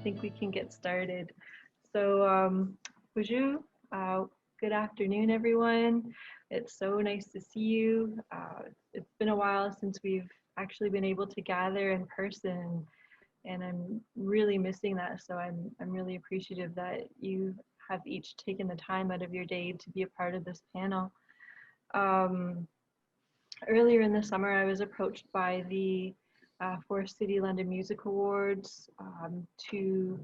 think we can get started. So, bonjour, good afternoon, everyone. It's so nice to see you. It's been a while since we've actually been able to gather in person, and I'm really missing that. So I'm really appreciative that you have each taken the time out of your day to be a part of this panel. Earlier in the summer, I was approached by the Forest City London Music Awards to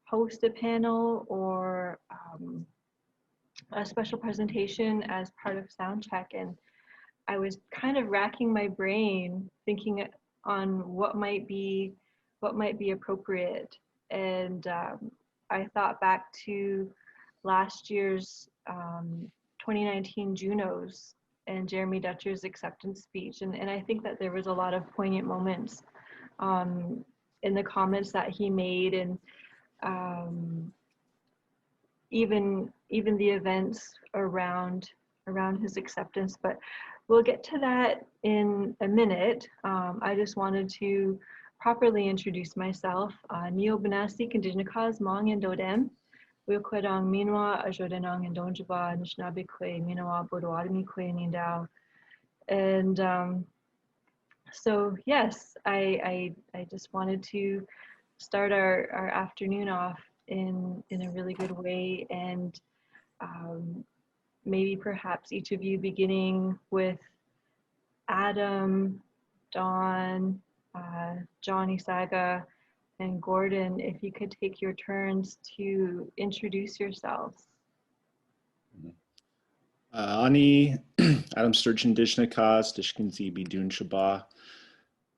host a panel or a special presentation as part of Soundcheck, and I was kind of racking my brain thinking on what might be appropriate, and I thought back to last year's 2019 Junos and Jeremy Dutcher's acceptance speech, and I think that there was a lot of poignant moments in the comments that he made, and even the events around his acceptance. But we'll get to that in a minute. I just wanted to properly introduce myself. Neo Benasik Indigenous Mong and Dodem. Wilquedong Minwa, Ajodenong and Donjaba, Anishinaabe Kwe, Minawa, Bodoadami Kwe, Nindao. And so yes, I just wanted to start our afternoon off in a really good way, and maybe perhaps each of you beginning with Adam, Dawn, Johnny Saga, and Gordon, if you could take your turns to introduce yourselves. Ani, Adam Sturgeon, Indigenous, Dishkinzi Bidun Shaba.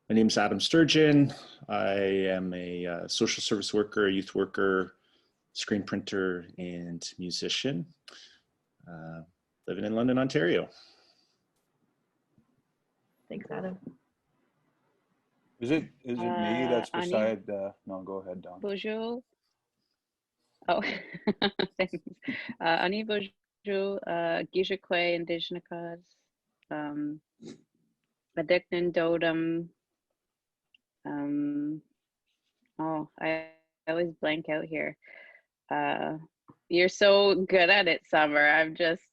My name is Adam Sturgeon. I am a social service worker, youth worker, screen printer, and musician, living in London, Ontario. Thanks, Adam. Is it me that's beside? No, go ahead, Dawn. Bonjour. Oh, thanks. Ani bonjour. Gijakwe Indigenous. Adeknan Dodam. Oh, I always blank out here. You're so good at it, Summer. I'm just,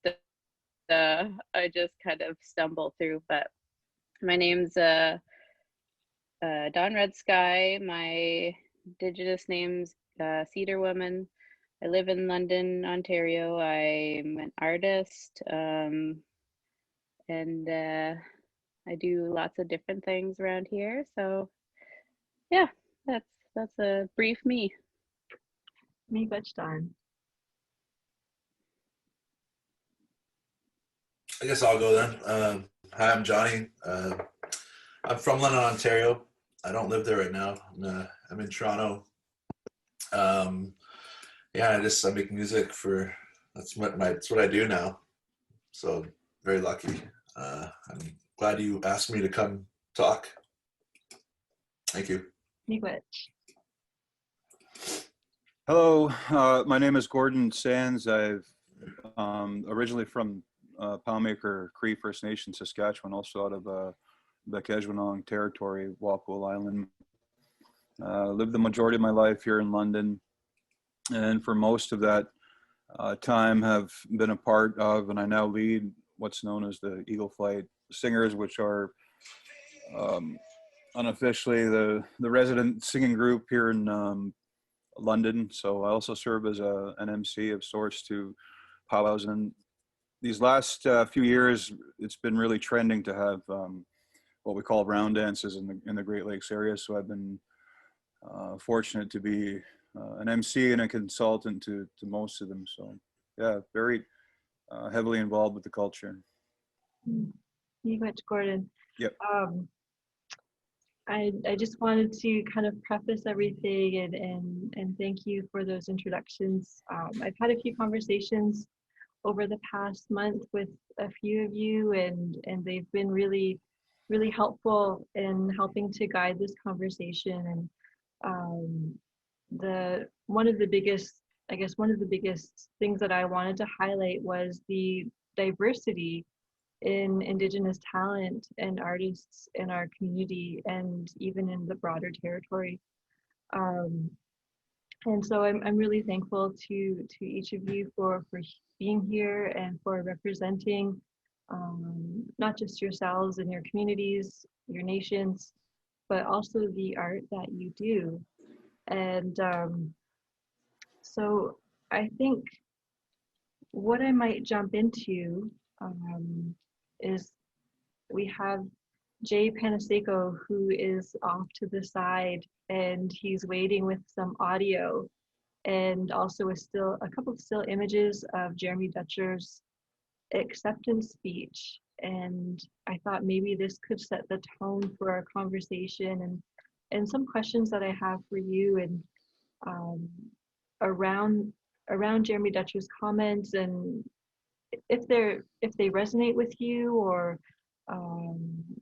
I just kind of stumble through. But my name's Dawn Red Sky. My Indigenous name's Cedar Woman. I live in London, Ontario. I'm an artist, and I do lots of different things around here. So yeah, that's a brief me. Me Dawn. I guess I'll go then. Hi, I'm Johnny. I'm from London, Ontario. I don't live there right now. I'm in Toronto. Yeah, I make music for, that's what I do now. So very lucky. I'm glad you asked me to come talk. Thank you. Hello, my name is Gordon Sands. I've originally from Palmaker Cree First Nation, Saskatchewan, also out of the Keswanong territory, Walpole Island. Lived the majority of my life here in London, and for most of that time have been a part of, and I now lead what's known as the Eagle Flight Singers, which are unofficially the resident singing group here in London. So I also serve as an MC of sorts to powwows, and these last few years it's been really trending to have what we call round dances in the Great Lakes area. So I've been fortunate to be an MC and a consultant to most of them. So yeah, very heavily involved with the culture. You went to Gordon. Yep. I just wanted to kind of preface everything and thank you for those introductions. I've had a few conversations over the past month with a few of you, and they've been really helpful in helping to guide this conversation. And one of the biggest things that I wanted to highlight was the diversity in Indigenous talent and artists in our community and even in the broader territory. And so I'm really thankful to each of you for being here and for representing not just yourselves and your communities, your nations, but also the art that you do. And so I think what I might jump into is we have Jay Panaseko, who is off to the side, and he's waiting with some audio and also a couple of still images of Jeremy Dutcher's acceptance speech. And I thought maybe this could set the tone for our conversation and some questions that I have for you and around Jeremy Dutcher's comments, and if they resonate with you, or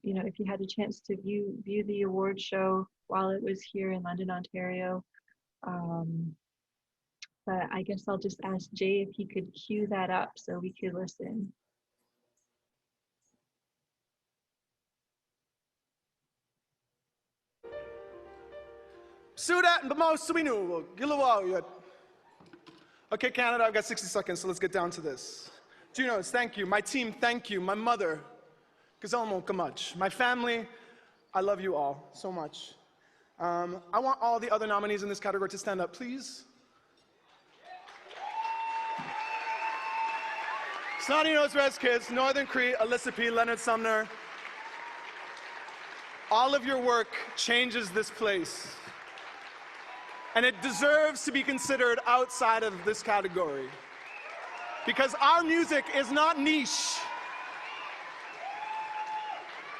you know, if you had a chance to view the award show while it was here in London, Ontario. But I guess I'll just ask Jay if he could cue that up so we could listen. Sudat and Bamo Subinu, Gilawal. Okay, Canada, I've got 60 seconds, so let's get down to this. Junos, thank you. My team, thank you. My mother, Gazalmo Kamach. My family, I love you all so much. I want all the other nominees in this category to stand up, please. Snotty Nose Res Kids, Northern Cree, Alyssa P., Leonard Sumner. All of your work changes this place. And it deserves to be considered outside of this category. Because our music is not niche.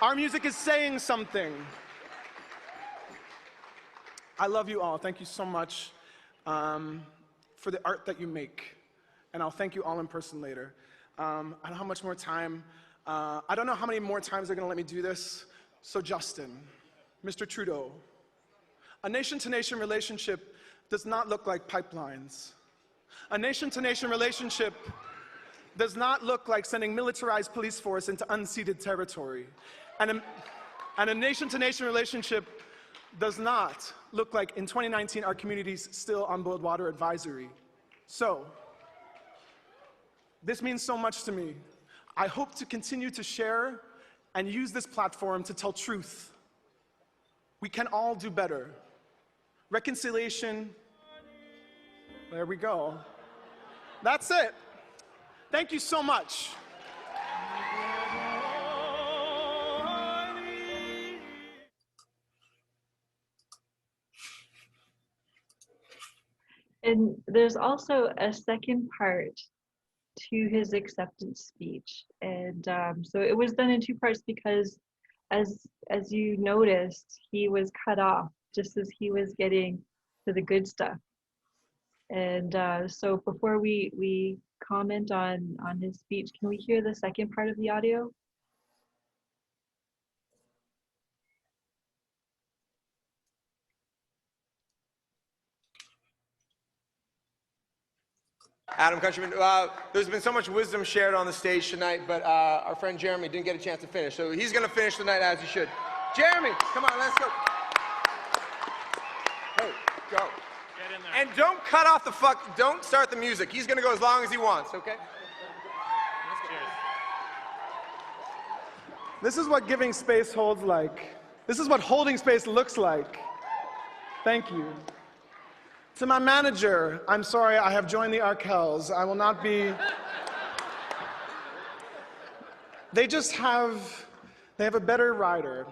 Our music is saying something. I love you all. Thank you so much for the art that you make. And I'll thank you all in person later. I don't know how much more time. I don't know how many more times they're going to let me do this. So Justin, Mr. Trudeau, a nation-to-nation relationship does not look like pipelines. A nation-to-nation relationship does not look like sending militarized police force into unceded territory. And a nation-to-nation relationship does not look like, in 2019, our communities still on boiled water advisory. So, this means so much to me. I hope to continue to share and use this platform to tell truth. We can all do better. Reconciliation, there we go. That's it. Thank you so much. And there's also a second part to his acceptance speech. And so it was done in two parts because as you noticed, he was cut off just as he was getting to the good stuff. And so before we comment on his speech, can we hear the second part of the audio? Adam Countryman, there's been so much wisdom shared on the stage tonight, but our friend Jeremy didn't get a chance to finish, so he's going to finish tonight as he should. Jeremy, come on, let's go. Hey, go. Get in there. And don't cut off the don't start the music. He's going to go as long as he wants, okay? Cheers. This is what giving space holds like. This is what holding space looks like. Thank you. To my manager, I'm sorry, I have joined the Arkells. I will not be... They have a better rider.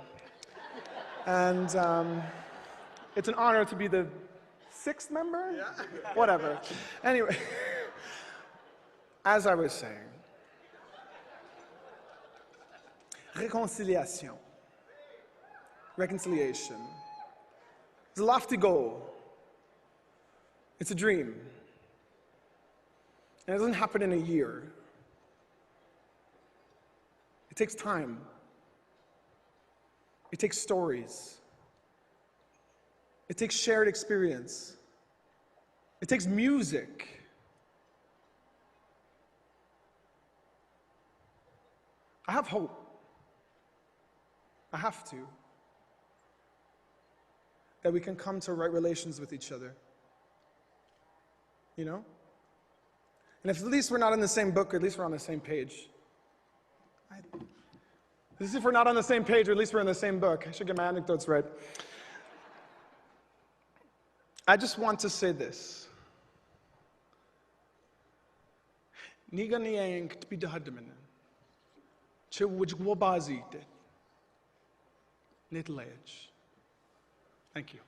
And it's an honor to be the 6th member? Yeah. Whatever. Anyway, as I was saying, reconciliation. Reconciliation. It's a lofty goal. It's a dream. And it doesn't happen in a year. It takes time. It takes stories. It takes shared experience. It takes music. I have hope. I have to. That we can come to right relations with each other. you know? And if at least we're not in the same book, or at least we're on the same page. At least if we're not on the same page, or at least we're in the same book. I should get my anecdotes right. I just want to say this. Niga niyang tbidahadamanan. Chewajwabazite. Little age. Thank you.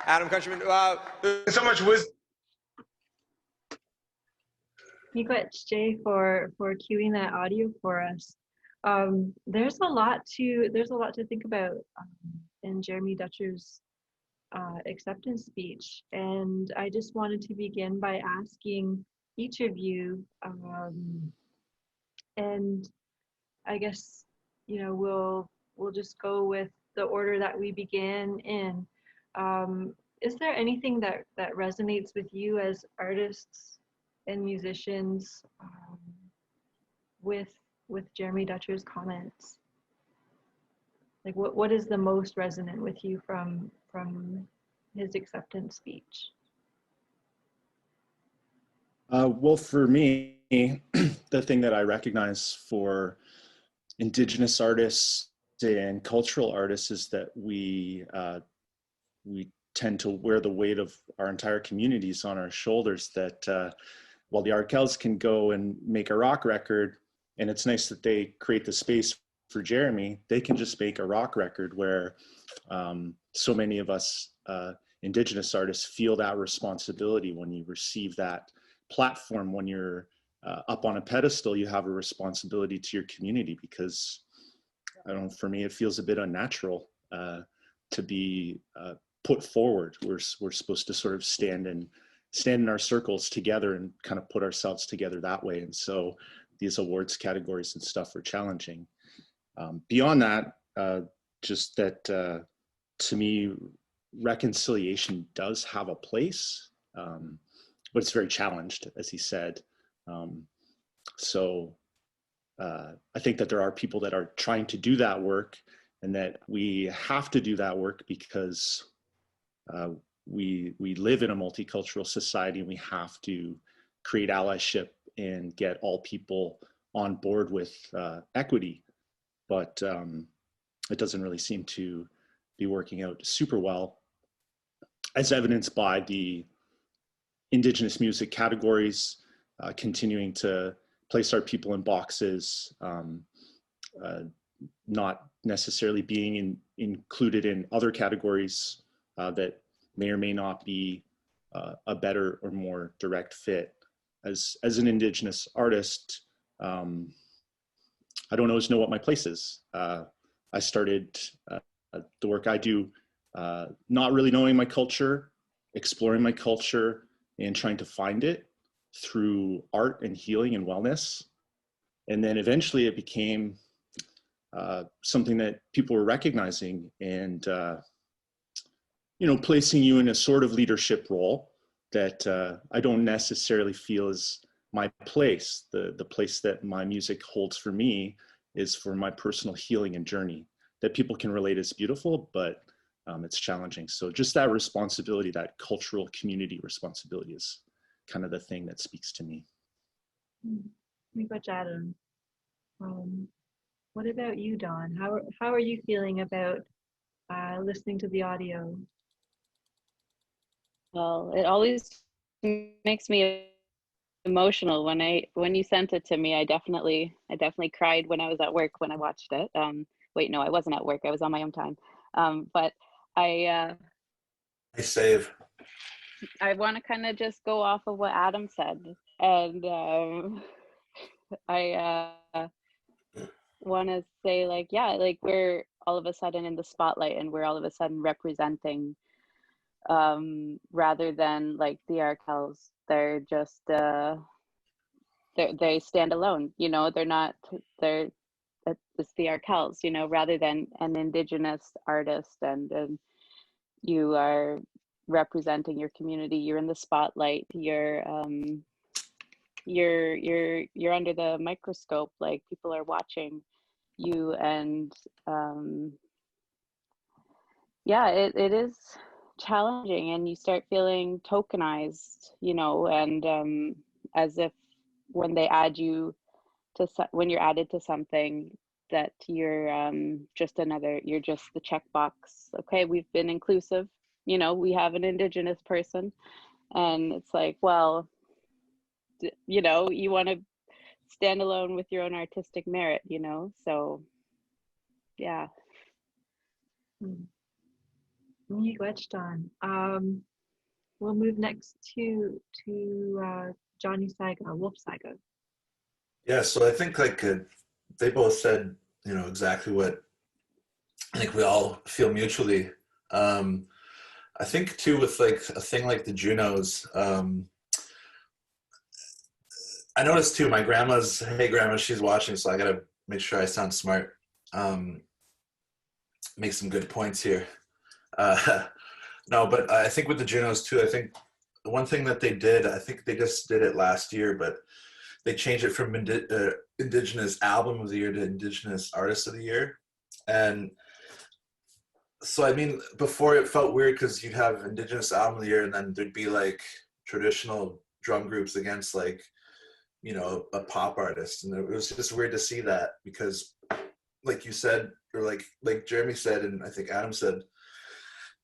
Adam Countryman, there's so much wisdom. Miigwech Jay for cueing that audio for us. There's a lot to think about in Jeremy Dutcher's acceptance speech, and I just wanted to begin by asking each of you, and I guess we'll just go with the order that we began in. Is there anything that resonates with you as artists and musicians with Jeremy Dutcher's comments? Like what is the most resonant with you from his acceptance speech? Well, for me, the thing that I recognize for Indigenous artists and cultural artists is that we tend to wear the weight of our entire communities on our shoulders. That while the Arkels can go and make a rock record, and it's nice that they create the space for Jeremy, they can just make a rock record where so many of us Indigenous artists feel that responsibility. When you receive that platform, when you're up on a pedestal, you have a responsibility to your community, because I don't know, for me, it feels a bit unnatural to be put forward. We're supposed to sort of stand in our circles together and kind of put ourselves together that way. And so these awards categories and stuff are challenging. Beyond that, just that to me, reconciliation does have a place, but it's very challenged, as he said. So I think that there are people that are trying to do that work, and that we have to do that work because we live in a multicultural society, and we have to create allyship and get all people on board with equity. But it doesn't really seem to be working out super well, as evidenced by the Indigenous music categories continuing to place our people in boxes, not necessarily being included in other categories that may or may not be a better or more direct fit. As an Indigenous artist, I don't always know what my place is. I started the work I do not really knowing my culture, exploring my culture, and trying to find it through art and healing and wellness. And then eventually it became something that people were recognizing and placing you in a sort of leadership role that I don't necessarily feel is my place. The place that my music holds for me is for my personal healing and journey. That people can relate as beautiful, but it's challenging. So just that responsibility, that cultural community responsibility, is kind of the thing that speaks to me. Miigwech Adam. What about you, Dawn? How are you feeling about listening to the audio? Well, it always makes me emotional when you sent it to me. I definitely cried when I was at work when I watched it. Wait, no, I wasn't at work. I was on my own time. But I save. I want to kind of just go off of what Adam said, and I want to say, like, yeah, like, we're all of a sudden in the spotlight, and we're all of a sudden representing, rather than like the Arkels. They're just they stand alone. They're not. it's the Arkells, you know, rather than an Indigenous artist, and you are representing your community. You're in the spotlight. You're under the microscope. Like, people are watching you, and yeah, it is challenging, and you start feeling tokenized, you know, and as if when they add you to when you're added to something, that you're just you're just the checkbox. Okay, we've been inclusive, you know, we have an Indigenous person, and it's like, well, you know, you want to stand alone with your own artistic merit, you know. So yeah. You touched on. We'll move next to Johnny Saiga, Wolf Saiga. Yeah, so I think like they both said, you know, exactly what I think we all feel mutually. I think too, with like a thing like the Junos, I noticed too, my grandma's, hey grandma, she's watching, so I gotta make sure I sound smart. Make some good points here. No, but I think with the Junos too, I think the one thing that they did, I think they just did it last year, but they changed it from Indigenous Album of the Year to Indigenous Artist of the Year. And so, I mean, before it felt weird because you'd have Indigenous Album of the Year and then there'd be like traditional drum groups against like, you know, a pop artist. And it was just weird to see that because like you said, or like Jeremy said, and I think Adam said,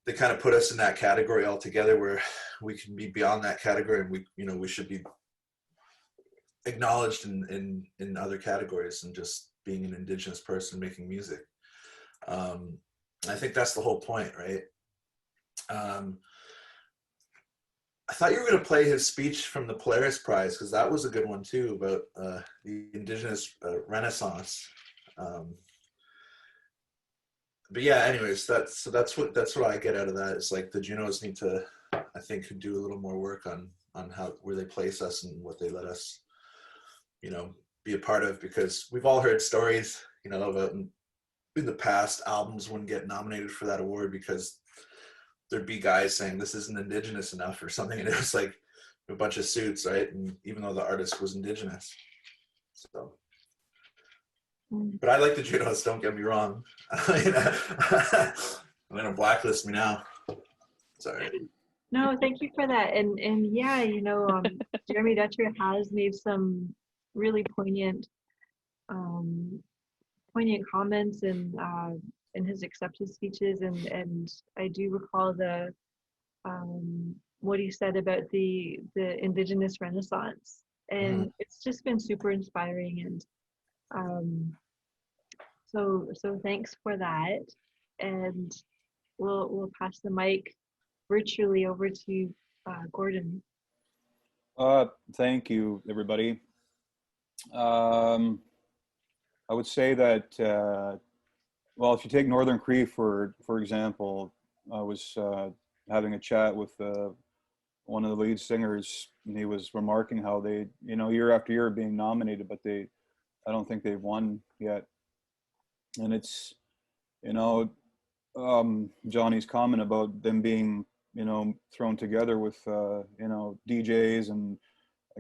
they kind of put us in that category altogether where we can be beyond that category, and we, you know, we should be acknowledged in other categories and just being an Indigenous person making music. I think that's the whole point, right? I thought you were going to play his speech from the Polaris Prize, because that was a good one too, about the Indigenous Renaissance. But yeah, anyways, that's what I get out of that. It's like the Junos need to, I think, do a little more work on how, where they place us and what they let us, you know, be a part of, because we've all heard stories, you know, about in the past albums wouldn't get nominated for that award because there'd be guys saying this isn't Indigenous enough or something, and it was like a bunch of suits, right? And even though the artist was Indigenous, so. But I like the Junos, don't get me wrong. I'm gonna blacklist me now. Sorry. No, thank you for that. And yeah, you know, Jeremy Dutcher has made some really poignant comments in his acceptance speeches, and I do recall the what he said about the Indigenous Renaissance, and it's just been super inspiring, and so thanks for that. And we'll pass the mic virtually over to Gordon. Thank you, everybody. I would say that, well, if you take Northern Cree, for example, I was having a chat with one of the lead singers, and he was remarking how they, you know, year after year being nominated, but I don't think they've won yet. And it's, you know, Johnny's comment about them being, you know, thrown together with, you know, DJs and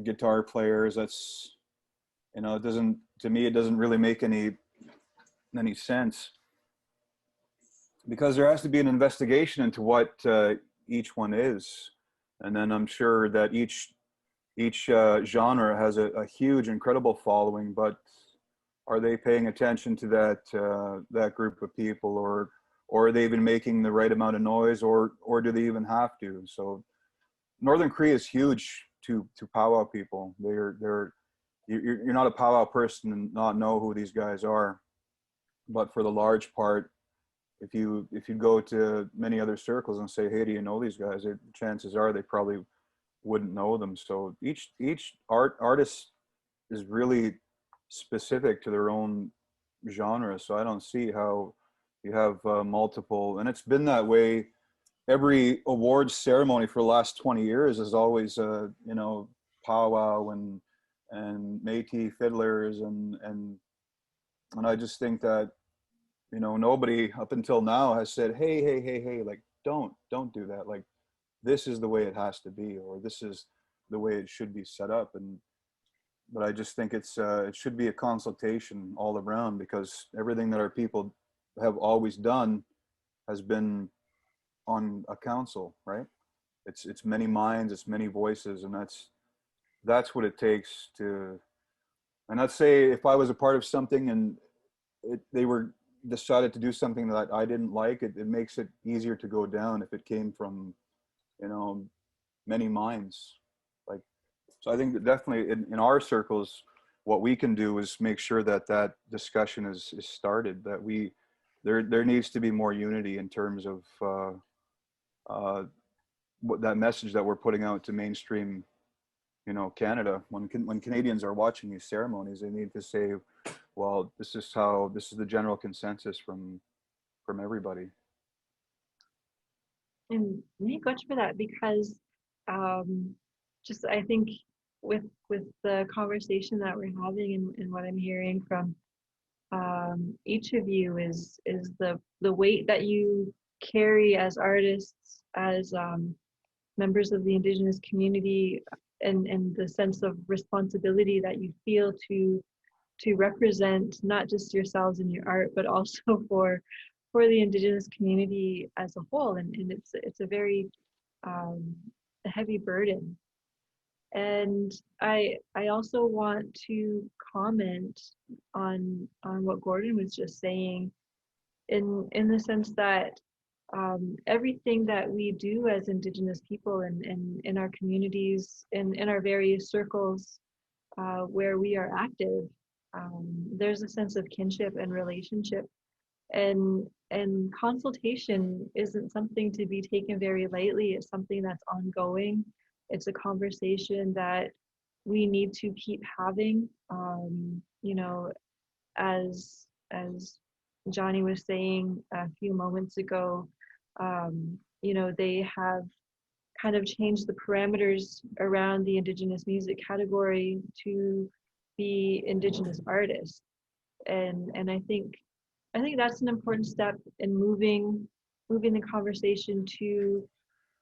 guitar players, that's, you know, it doesn't, to me, it doesn't really make any sense, because there has to be an investigation into what each one is. And then I'm sure that each genre has a huge, incredible following, but are they paying attention to that group of people, or are they even making the right amount of noise, or do they even have to? So Northern Cree is huge to powwow people. You're not a powwow person and not know who these guys are. But for the large part, if you go to many other circles and say, hey, do you know these guys? Chances are they probably wouldn't know them. So each artist is really specific to their own genre. So I don't see how you have multiple, and it's been that way. Every awards ceremony for the last 20 years is always, you know, powwow and Métis fiddlers and And I just think that, you know, nobody up until now has said, hey, like, don't do that. Like, this is the way it has to be, or this is the way it should be set up. But I just think it should be a consultation all around, because everything that our people have always done has been on a council, right? It's many minds, it's many voices, and that's what it takes to. And let's say if I was a part of something and they were decided to do something that I didn't like, it makes it easier to go down if it came from, you know, many minds. Like, so I think that definitely in our circles, what we can do is make sure that that discussion is started, that there needs to be more unity in terms of what that message that we're putting out to mainstream, you know, Canada. When Canadians are watching these ceremonies, they need to say, well, this is the general consensus from everybody. And thank God for that, because just I think with the conversation that we're having and what I'm hearing from each of you is the weight that you carry as artists, as members of the Indigenous community, and the sense of responsibility that you feel to represent not just yourselves in your art, but also for the Indigenous community as a whole. And it's a very a heavy burden. And I also want to comment on what Gordon was just saying, in the sense that everything that we do as Indigenous people and in our communities, in our various circles where we are active, there's a sense of kinship and relationship, and consultation isn't something to be taken very lightly. It's something that's ongoing. It's a conversation that we need to keep having. You know, as Johnny was saying a few moments ago, you know, they have kind of changed the parameters around the Indigenous music category to be Indigenous artists, and I think that's an important step in moving the conversation to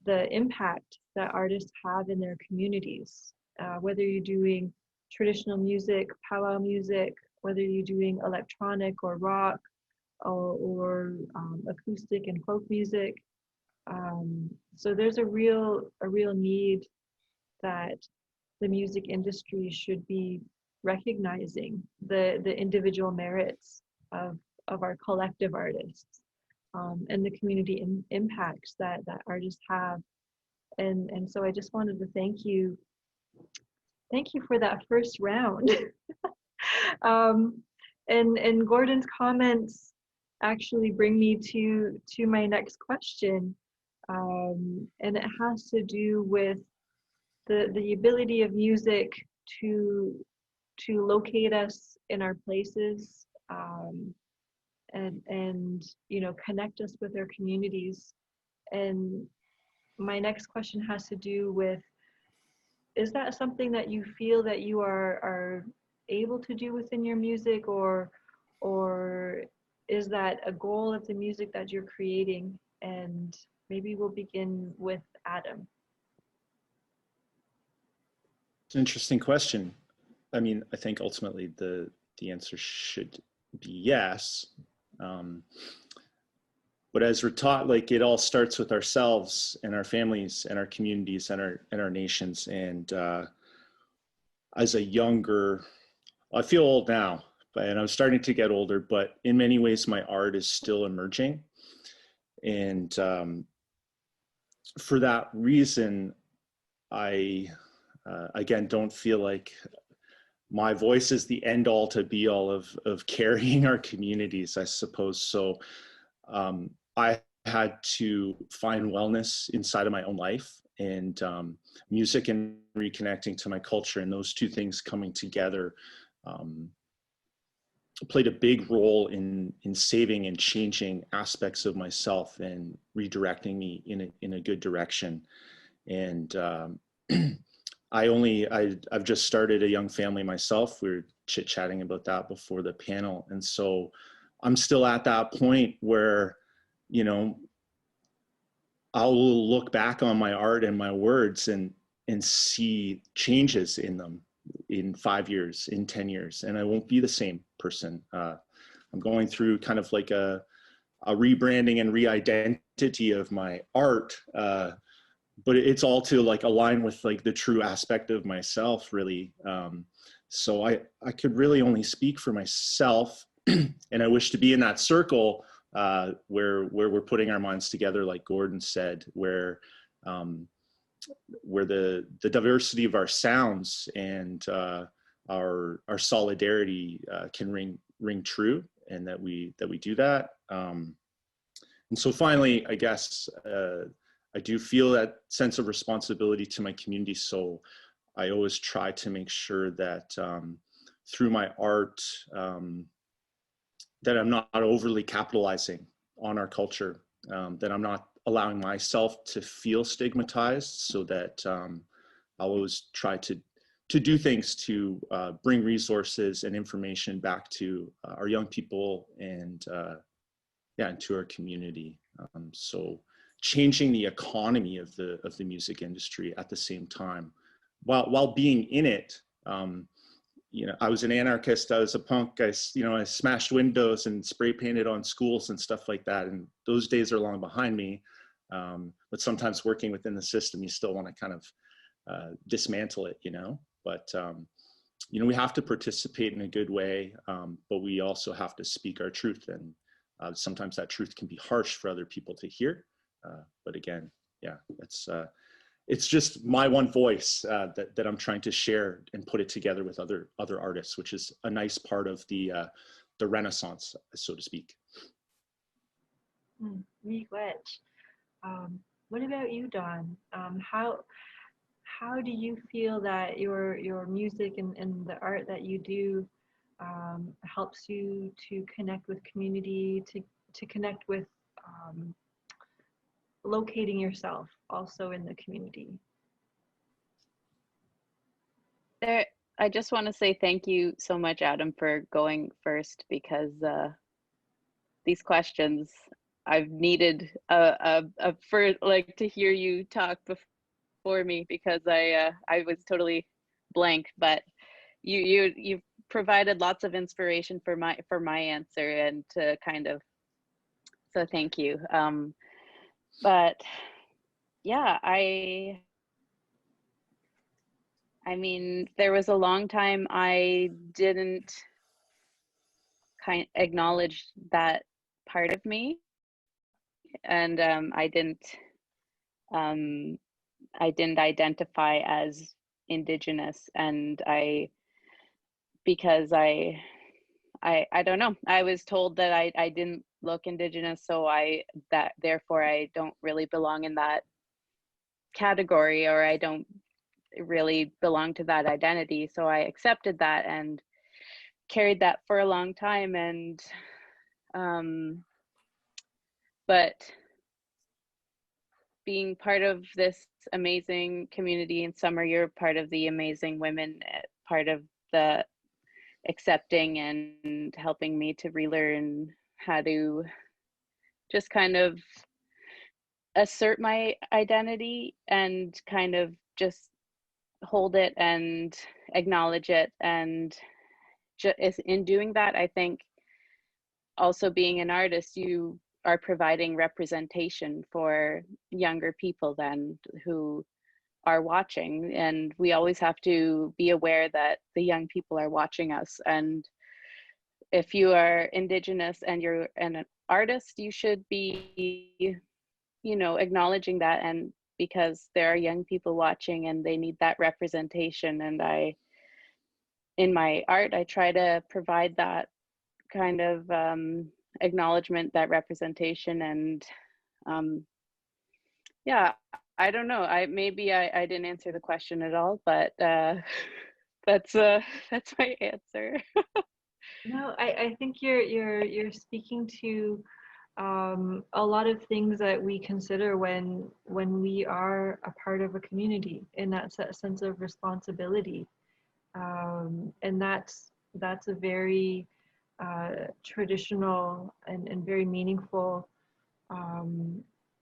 the impact that artists have in their communities. Whether you're doing traditional music, powwow music, whether you're doing electronic or rock, or acoustic and folk music. So there's a real need that the music industry should be recognizing the individual merits of our collective artists, and the community impacts that artists have. And so I just wanted to thank you for that first round. And Gordon's comments actually bring me to my next question, and it has to do with the ability of music to locate us in our places, and you know, connect us with our communities. And my next question has to do with, is that something that you feel that you are able to do within your music, or is that a goal of the music that you're creating? And maybe we'll begin with Adam. It's an interesting question. I mean, I think ultimately the answer should be yes. But as we're taught, like, it all starts with ourselves and our families and our communities and our nations. And as a younger, I feel old now, and I'm starting to get older, but in many ways my art is still emerging. And for that reason, I again don't feel like my voice is the end all to be all of carrying our communities, I suppose. So I had to find wellness inside of my own life, and music and reconnecting to my culture, and those two things coming together played a big role in saving and changing aspects of myself and redirecting me in a good direction. And I've just started a young family myself. We're chit-chatting about that before the panel. And so I'm still at that point where, you know, I'll look back on my art and my words and see changes in them in 5 years, in 10 years, and I won't be the same person. I'm going through kind of like a rebranding and re-identity of my art, but it's all to like align with like the true aspect of myself, really. So I could really only speak for myself, and I wish to be in that circle where we're putting our minds together, like Gordon said, where the diversity of our sounds and our solidarity can ring true, and that we do that. And so finally, I guess I do feel that sense of responsibility to my community. So I always try to make sure that through my art, that I'm not overly capitalizing on our culture, that I'm not allowing myself to feel stigmatized, so that I'll always try to do things to bring resources and information back to our young people and and to our community. So changing the economy of the music industry at the same time, while being in it. You know, I was an anarchist, I was a punk, I smashed windows and spray painted on schools and stuff like that. And those days are long behind me. But sometimes working within the system, you still want to kind of dismantle it, you know. But, you know, we have to participate in a good way, but we also have to speak our truth. And sometimes that truth can be harsh for other people to hear. But again, yeah, it's just my one voice that I'm trying to share and put it together with other artists, which is a nice part of the renaissance, so to speak. What about you, Don? How do you feel that your music and the art that you do helps you to connect with community, to connect with locating yourself also in the community? I just want to say thank you so much, Adam, for going first, because these questions I've needed for like to hear you talk before me, because I was totally blank, but you've provided lots of inspiration for my answer, and to kind of, so thank you. But yeah, I mean, there was a long time I didn't acknowledge that part of me, and I didn't identify as Indigenous, and because I don't know, I was told that I didn't look Indigenous, so therefore I don't really belong in that category, or I don't really belong to that identity. So I accepted that and carried that for a long time. And but being part of this amazing community, and Summer, you're part of the amazing women, part of the accepting and helping me to relearn how to just kind of assert my identity and kind of just hold it and acknowledge it. And in doing that, I think also being an artist, you are providing representation for younger people then who are watching, and we always have to be aware that the young people are watching us. And if you are Indigenous and you're an artist, you should be, you know, acknowledging that, and because there are young people watching and they need that representation. And in my art, I try to provide that kind of acknowledgement, that representation. And yeah, I don't know, maybe I didn't answer the question at all, but that's my answer. No, I think you're speaking to a lot of things that we consider when we are a part of a community, in that sense of responsibility, and that's a very traditional and very meaningful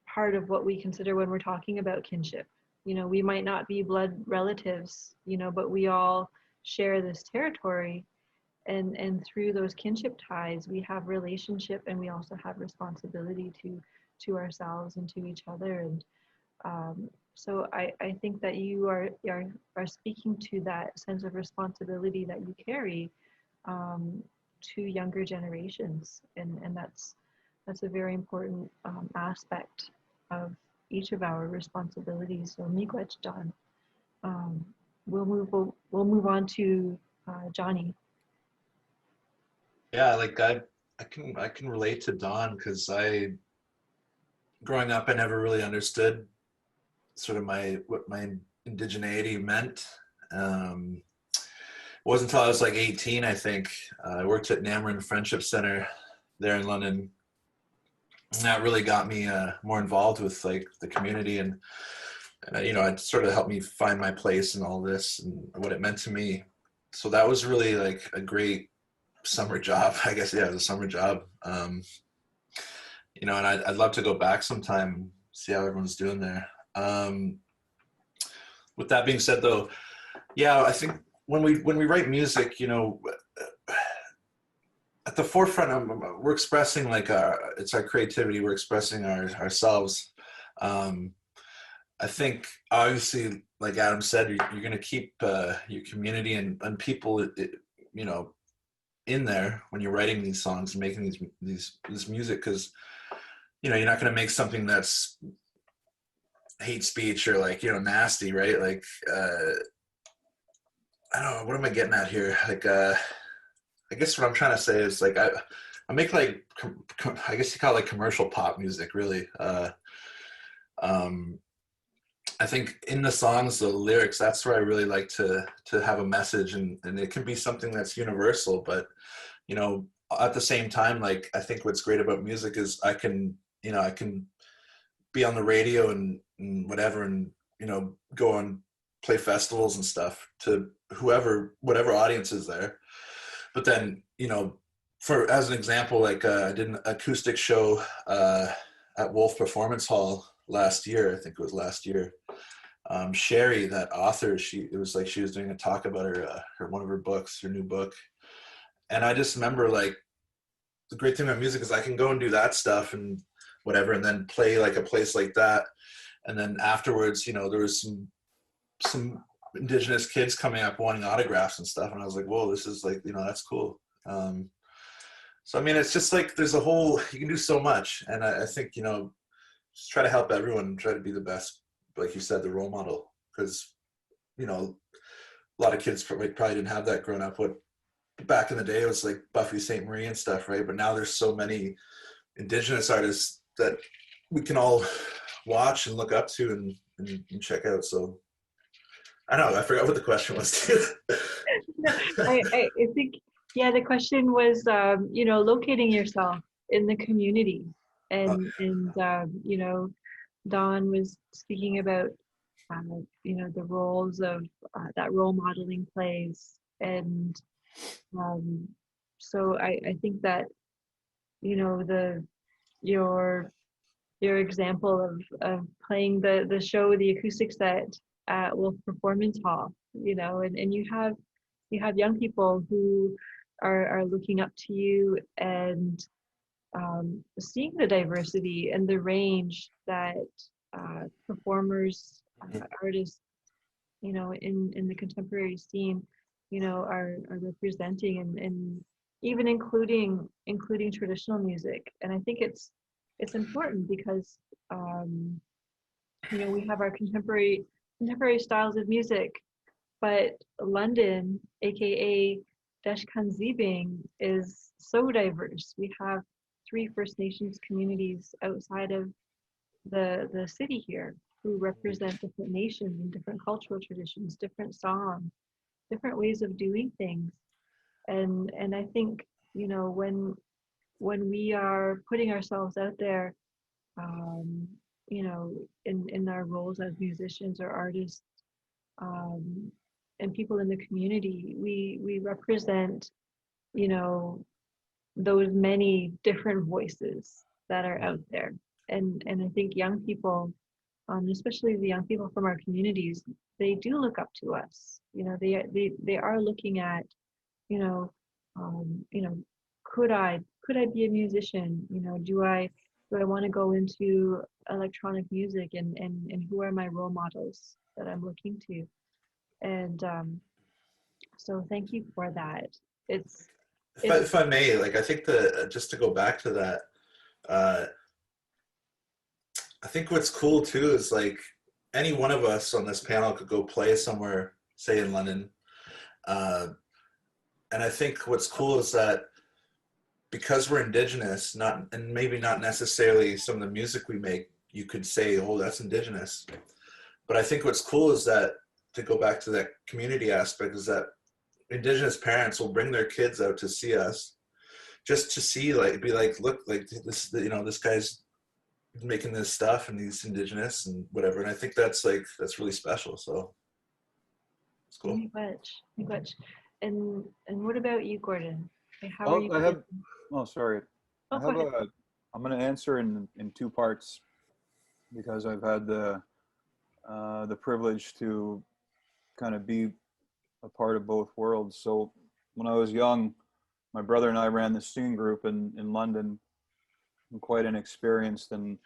part of what we consider when we're talking about kinship. You know, we might not be blood relatives, you know, but we all share this territory, and through those kinship ties, we have relationship, and we also have responsibility to ourselves and to each other. And so I think that you are speaking to that sense of responsibility that you carry to younger generations, and that's a very important aspect of each of our responsibilities. So miigwech John. We'll move on to Johnny. Yeah, like I can relate to Don, because growing up I never really understood sort of what my indigeneity meant. It wasn't until I was like 18, I think. I worked at Namron Friendship Center there in London, and that really got me more involved with like the community, and you know, it sort of helped me find my place in all this and what it meant to me. So that was really like a great summer job, I guess. Yeah, it was a summer job. You know, and I'd love to go back sometime, see how everyone's doing there. With that being said, though, yeah, I think when we write music, you know, at the forefront, we're expressing like it's our creativity. We're expressing ourselves. I think obviously, like Adam said, you're going to keep your community and people, you know, in there when you're writing these songs and making this music, because you know, you're not going to make something that's hate speech or like, you know, nasty, right? Like I don't know, what am I getting at here? Like I guess what I'm trying to say is like I make like I guess you call it like commercial pop music, really. I think in the songs, the lyrics, that's where I really like to have a message, and it can be something that's universal, but you know, at the same time, like I think what's great about music is I can be on the radio and whatever, and you know, go and play festivals and stuff to whatever audience is there. But then, you know, as an example, like I did an acoustic show at Wolf Performance Hall last year. I think it was last year. Sherry, that author, it was like she was doing a talk about her one of her books, her new book. And I just remember, like, the great thing about music is I can go and do that stuff and whatever, and then play like a place like that. And then afterwards, you know, there was some Indigenous kids coming up wanting autographs and stuff. And I was like, whoa, this is like, you know, that's cool. So, I mean, it's just like, you can do so much. And I think, you know, just try to help everyone, try to be the best, like you said, the role model. Because, you know, a lot of kids probably didn't have that growing up. Back in the day, it was like Buffy St. Marie and stuff, right? But now there's so many Indigenous artists that we can all watch and look up to and check out. So I don't know, I forgot what the question was too. I think, yeah, the question was, you know, locating yourself in the community, and you know, Don was speaking about, you know, the roles of that role modeling plays, and so I think that, you know, your example of playing the show, the acoustic set at Wolf Performance Hall, you know, and you have young people who are looking up to you, and seeing the diversity and the range that performers, artists, you know, in the contemporary scene, you know, are representing, and even including traditional music. And I think it's important because you know, we have our contemporary styles of music, but London, aka Deshkanzibing, is so diverse. We have 3 First Nations communities outside of the city here who represent different nations and different cultural traditions, different songs, different ways of doing things. And I think, you know, when we are putting ourselves out there, you know, in our roles as musicians or artists, and people in the community, we represent you know, those many different voices that are out there. And I think young people, especially the young people from our communities, they do look up to us. You know, they are looking at, you know, you know, could I be a musician? You know, do I want to go into electronic music, and who are my role models that I'm looking to? And so thank you for that. It's If I may, like, I think just to go back to that, I think what's cool too is like any one of us on this panel could go play somewhere, say in London. And I think what's cool is that because we're Indigenous, and maybe not necessarily some of the music we make, you could say, oh, that's Indigenous. But I think what's cool is that, to go back to that community aspect, is that Indigenous parents will bring their kids out to see us, just to see, like, be like, look, like this, you know, this guy's making this stuff and he's Indigenous and whatever. And I think that's really special. So it's cool. Very much. And what about you, Gordon? Like, how are you? Sorry. Oh, go ahead. I'm going to answer in two parts, because I've had the privilege to kind of be a part of both worlds. So when I was young, my brother and I ran the singing group in London. I'm quite inexperienced, and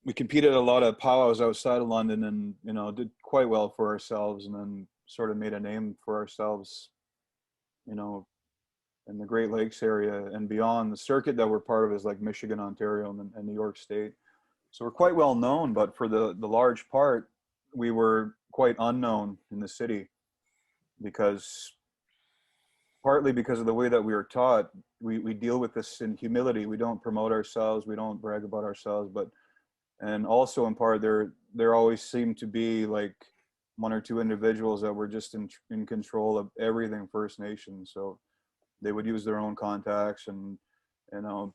we competed at a lot of powwows outside of London, and, you know, did quite well for ourselves, and then sort of made a name for ourselves, you know, in the Great Lakes area and beyond. The circuit that we're part of is like Michigan, Ontario, and New York State. So we're quite well known, but for the large part, we were quite unknown in the city, partly because of the way that we were taught. We deal with this in humility. We don't promote ourselves. We don't brag about ourselves, and also in part, there always seemed to be like one or two individuals that were just in control of everything First Nation. So they would use their own contacts, and, you know,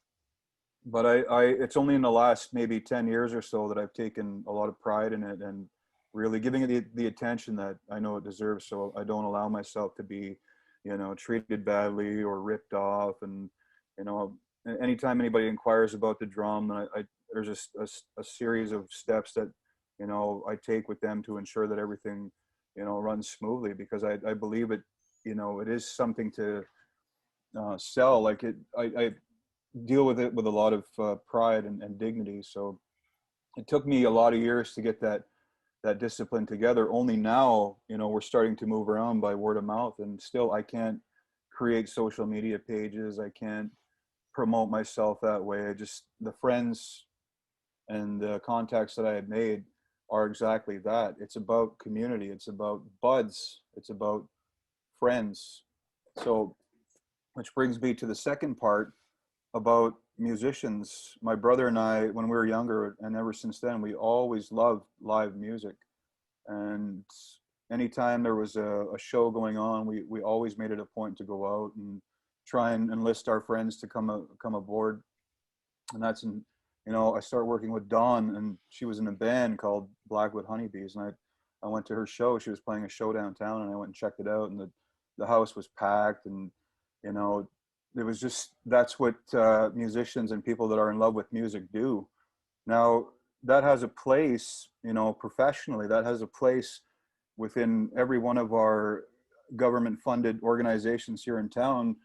but it's only in the last maybe 10 years or so that I've taken a lot of pride in it and really giving it the attention that I know it deserves. So I don't allow myself to be, you know, treated badly or ripped off. And, you know, anytime anybody inquires about the drum, there's just a series of steps that, you know, I take with them to ensure that everything, you know, runs smoothly, because I believe it, you know, it is something to sell. Like I deal with it with a lot of pride and dignity. So it took me a lot of years to get that discipline together. Only now, you know, we're starting to move around by word of mouth, and still I can't create social media pages. I can't promote myself that way. The friends and the contacts that I had made are exactly that. It's about community. It's about buds. It's about friends. So, which brings me to the second part about musicians. My brother and I, when we were younger, and ever since then, we always loved live music. And anytime there was a show going on, we always made it a point to go out and try and enlist our friends to come aboard. And that's in, you know, I started working with Dawn, and she was in a band called Blackwood Honeybees, and I went to her show. She was playing a show downtown, and I went and checked it out, and the house was packed, and, you know, it was just, that's what musicians and people that are in love with music do. Now, that has a place, you know, professionally, that has a place within every one of our government-funded organizations here in town.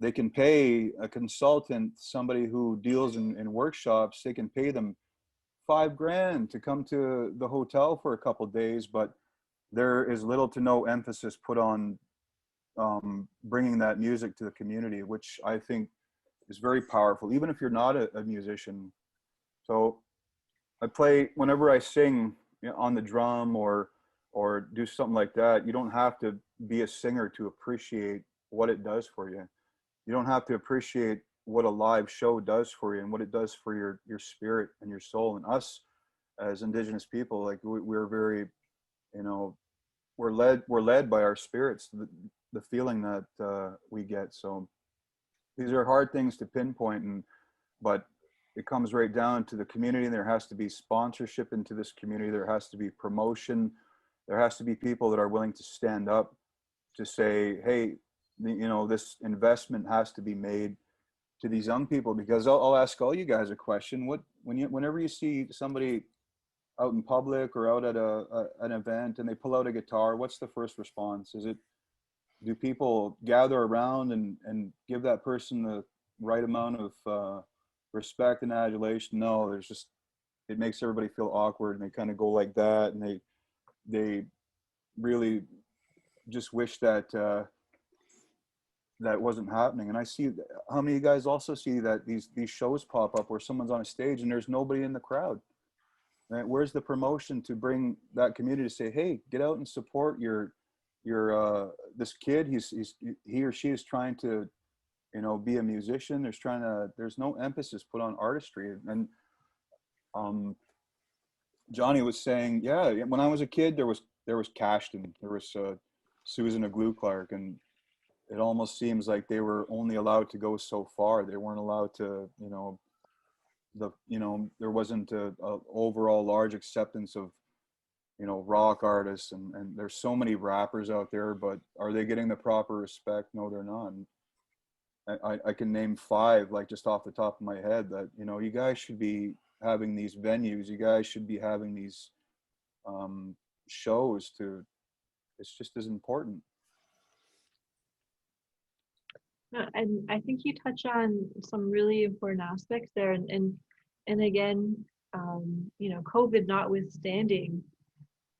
They can pay a consultant, somebody who deals in workshops, they can pay them $5,000 to come to the hotel for a couple of days, but there is little to no emphasis put on bringing that music to the community, which I think is very powerful, even if you're not a musician. So I play, whenever I sing, you know, on the drum or do something like that, you don't have to be a singer to appreciate what it does for you. You don't have to appreciate what a live show does for you and what it does for your spirit and your soul. And us as Indigenous people, like we're very, you know, we're led by our spirits, the feeling that we get. So these are hard things to pinpoint, but it comes right down to the community, and there has to be sponsorship into this community. There has to be promotion. There has to be people that are willing to stand up to say, hey, this investment has to be made to these young people, because I'll ask all you guys a question. Whenever you see somebody out in public or out at an event and they pull out a guitar, what's the first response? Do people gather around and give that person the right amount of respect and adulation? No, it makes everybody feel awkward, and they kind of go like that, and they really just wish that that wasn't happening. And I see, how many of you guys also see that these shows pop up where someone's on a stage and there's nobody in the crowd? Right? Where's the promotion to bring that community to say, hey, get out and support your this kid? He or she is trying to be a musician. There's no emphasis put on artistry. And Johnny was saying, yeah, when I was a kid, there was Cashton, there was Susan Aglu Clark, and it almost seems like they were only allowed to go so far. They weren't allowed to, there wasn't a overall large acceptance of, rock artists, and there's so many rappers out there, but are they getting the proper respect? No, they're not. I can name 5, like just off the top of my head, that, you guys should be having these venues. You guys should be having these shows it's just as important. And I think you touch on some really important aspects there, and again, COVID notwithstanding,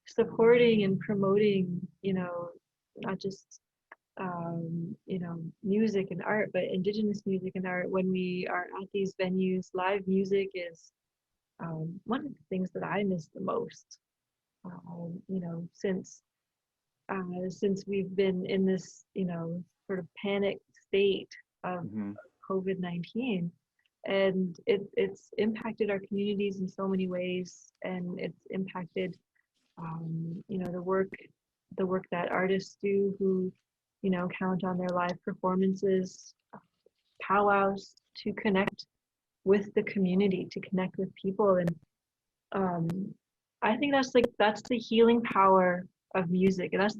supporting and promoting, not just music and art, but Indigenous music and art. When we are at these venues, live music is one of the things that I miss the most. Since we've been in this, sort of panic state of COVID-19, and it's impacted our communities in so many ways, and it's impacted, the work that artists do who, count on their live performances, powwows to connect with the community, to connect with people, and I think that's the healing power of music, and that's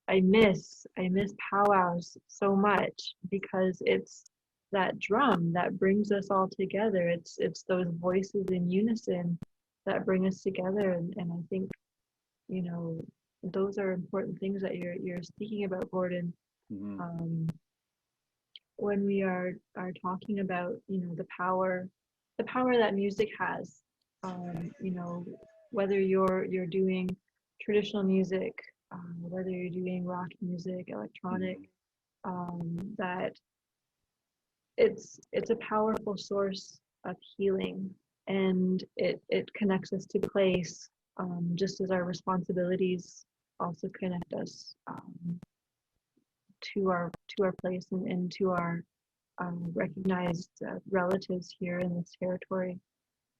I miss powwows so much, because it's that drum that brings us all together. It's those voices in unison that bring us together, and I think those are important things that you're speaking about, Gordon. When we are talking about the power that music has, whether you're doing traditional music, whether you're doing rock music, electronic, that it's a powerful source of healing, and it connects us to place, just as our responsibilities also connect us to our place, and to our recognized relatives here in this territory.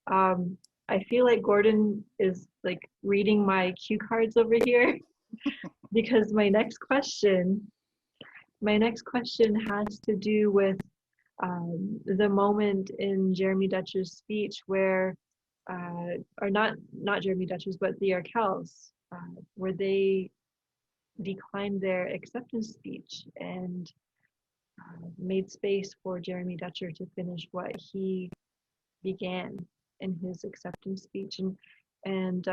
I feel like Gordon is like reading my cue cards over here, because my next question has to do with the moment in Jeremy Dutcher's speech where, or not Jeremy Dutcher's, but the Arkells, where they declined their acceptance speech and made space for Jeremy Dutcher to finish what he began in his acceptance speech. And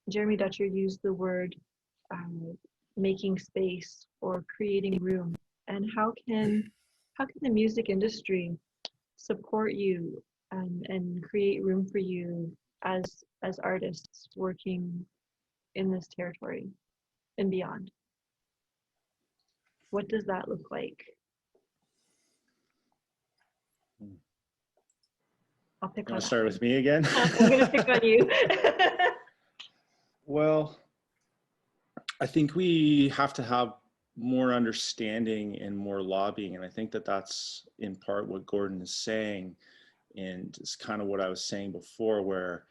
Jeremy Dutcher used the word making space or creating room. And how can the music industry support you and create room for you as artists working in this territory and beyond? What does that look like? I'll pick on Want to start with me again? I'm going to pick on you. Well, I think we have to have more understanding and more lobbying. And I think that that's in part what Gordon is saying. And it's kind of what I was saying before, where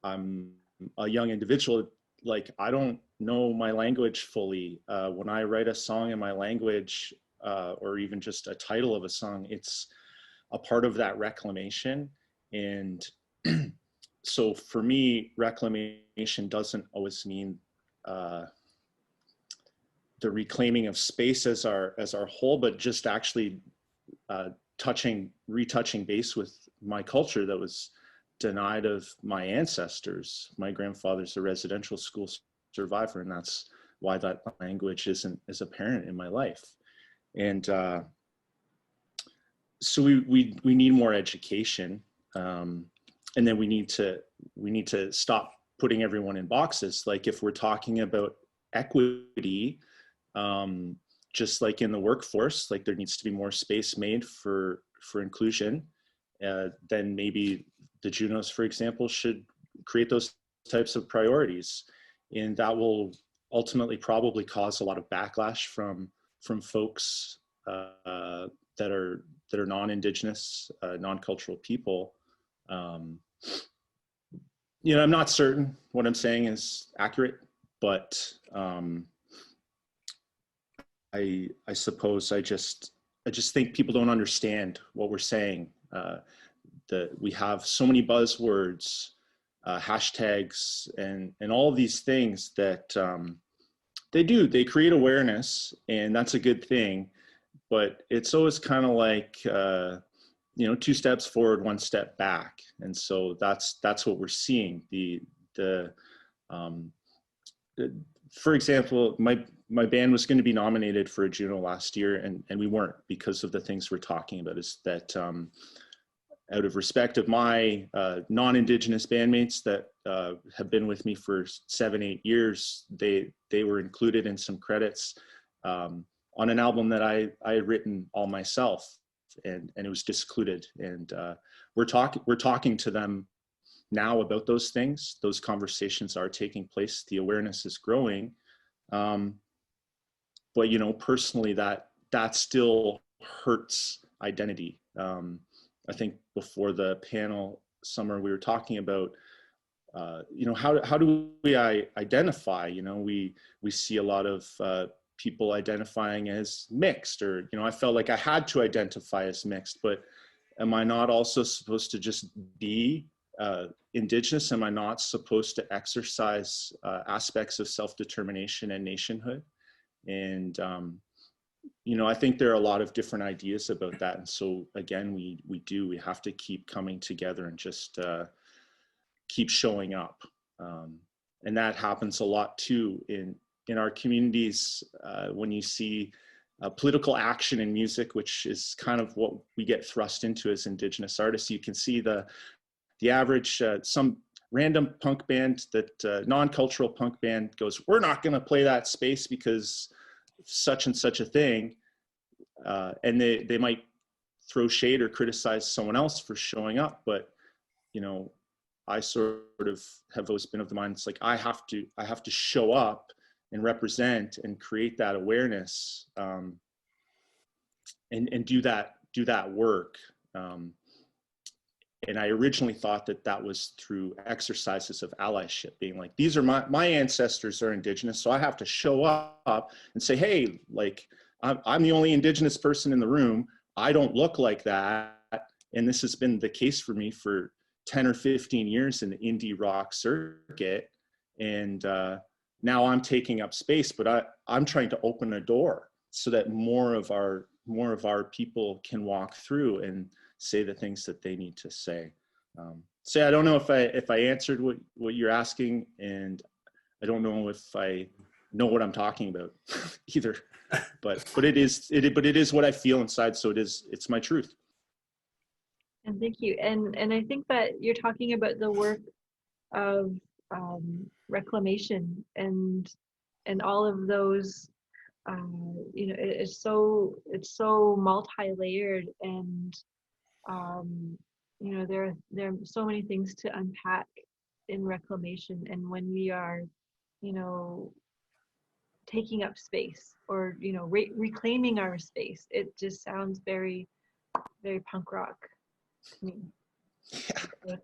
I'm a young individual, like I don't know my language fully. When I write a song in my language, or even just a title of a song, it's a part of that reclamation. And so for me, reclamation doesn't always mean the reclaiming of space as our whole, but just actually retouching base with my culture that was denied of my ancestors. My grandfather's a residential school survivor, and that's why that language isn't as apparent in my life. And so we need more education, and then we need to stop putting everyone in boxes. Like if we're talking about equity, just like in the workforce, like there needs to be more space made for inclusion. Then maybe the Junos, for example, should create those types of priorities, and that will ultimately probably cause a lot of backlash from folks that are non-Indigenous, non-cultural people. You know, I'm not certain what I'm saying is accurate, but I suppose I just think people don't understand what we're saying. That we have so many buzzwords, hashtags, and all of these things that they create awareness, and that's a good thing. But it's always kind of like, you know, 2 steps forward, 1 step back. And so that's what we're seeing. For example, my band was going to be nominated for a Juno last year, and we weren't, because of the things we're talking about. Is that out of respect of my non-Indigenous bandmates that have been with me for 7-8 years, they were included in some credits on an album that I had written all myself, and it was discluded. And we're talking to them now about those things. Those conversations are taking place. The awareness is growing. But, you know, personally, that still hurts identity. I think before the panel, Summer, we were talking about, you know, how do we identify? You know, we see a lot of people identifying as mixed, or, you know, I felt like I had to identify as mixed, but am I not also supposed to just be Indigenous? Am I not supposed to exercise aspects of self-determination and nationhood? And, you know, I think there are a lot of different ideas about that. And so again, we have to keep coming together and just keep showing up. And that happens a lot too in our communities, when you see political action in music, which is kind of what we get thrust into as Indigenous artists. You can see the average, some random punk band, that non-cultural punk band goes, we're not going to play that space because such and such a thing. And they might throw shade or criticize someone else for showing up. But, you know, I sort of have always been of the mind, it's like, I have to show up and represent and create that awareness, and do that work. And I originally thought that was through exercises of allyship, being like, these are my ancestors are Indigenous, so I have to show up and say, hey, like, I'm the only Indigenous person in the room. I don't look like that. And this has been the case for me for 10 or 15 years in the indie rock circuit. And now I'm taking up space, but I'm trying to open a door so that more of our people can walk through and say the things that they need to say. So I don't know if I answered what you're asking, and I don't know if I know what I'm talking about either. But it is what I feel inside. So it's my truth. And thank you. And I think that you're talking about the work of reclamation and all of those, you know, it's so multi-layered, and you know, there are so many things to unpack in reclamation. And when we are, you know, taking up space, or, you know, reclaiming our space, it just sounds very, very punk rock to me. So,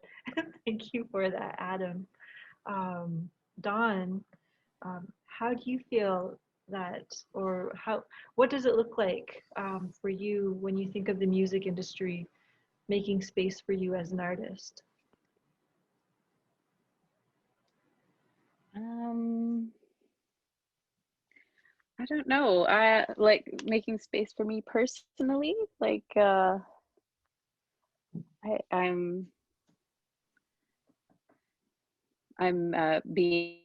thank you for that, Adam. Dawn, how do you feel that, or what does it look like for you when you think of the music industry making space for you as an artist? I don't know. I like making space for me personally. Like I'm being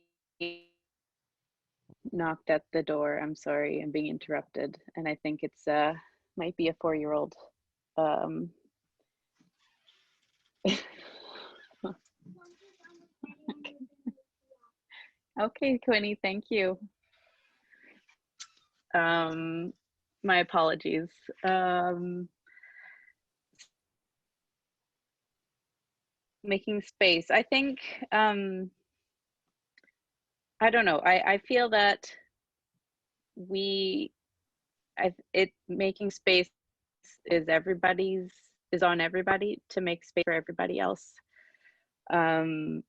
knocked at the door. I'm sorry, I'm being interrupted, and I think it's might be a 4-year-old. Okay, Quinny, thank you. My apologies. Making space. I think I don't know. I feel that making space is on everybody to make space for everybody else. And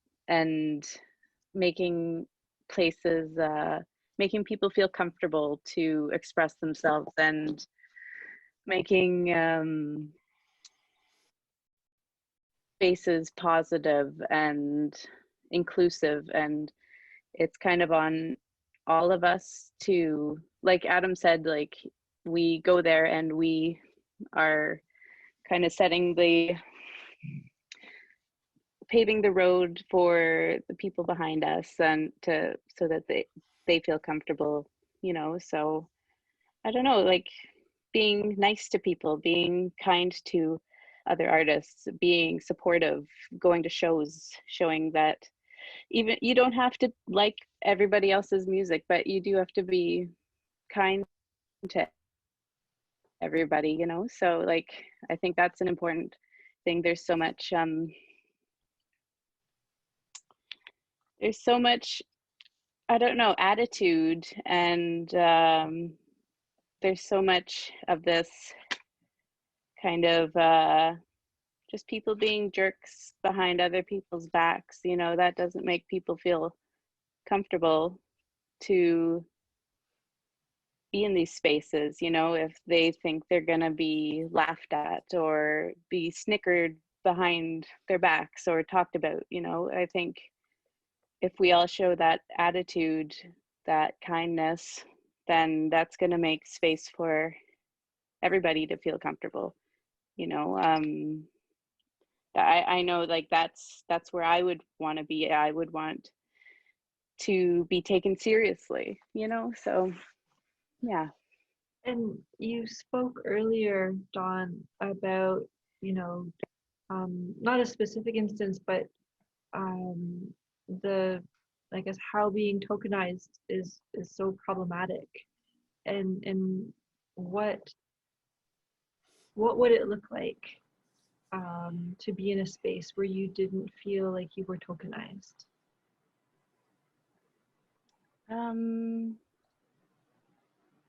making places, making people feel comfortable to express themselves, and making spaces positive and inclusive. And it's kind of on all of us to, like Adam said, like we go there and we are kind of paving the road for the people behind us, and so that they feel comfortable, you know. So I don't know, like being nice to people, being kind to other artists, being supportive, going to shows, showing that even you don't have to like everybody else's music, but you do have to be kind to everybody, you know. So like I think that's an important thing. There's so much I don't know, attitude, and there's so much of this kind of just people being jerks behind other people's backs, you know. That doesn't make people feel comfortable to be in these spaces, you know, if they think they're gonna be laughed at or be snickered behind their backs or talked about, you know. I think if we all show that attitude, that kindness, then that's going to make space for everybody to feel comfortable, you know. I know, like that's where I would want to be. I would want to be taken seriously, you know. So yeah. And you spoke earlier, Dawn, about, you know, not a specific instance, but the, I guess, how being tokenized is so problematic, and what would it look like to be in a space where you didn't feel like you were tokenized?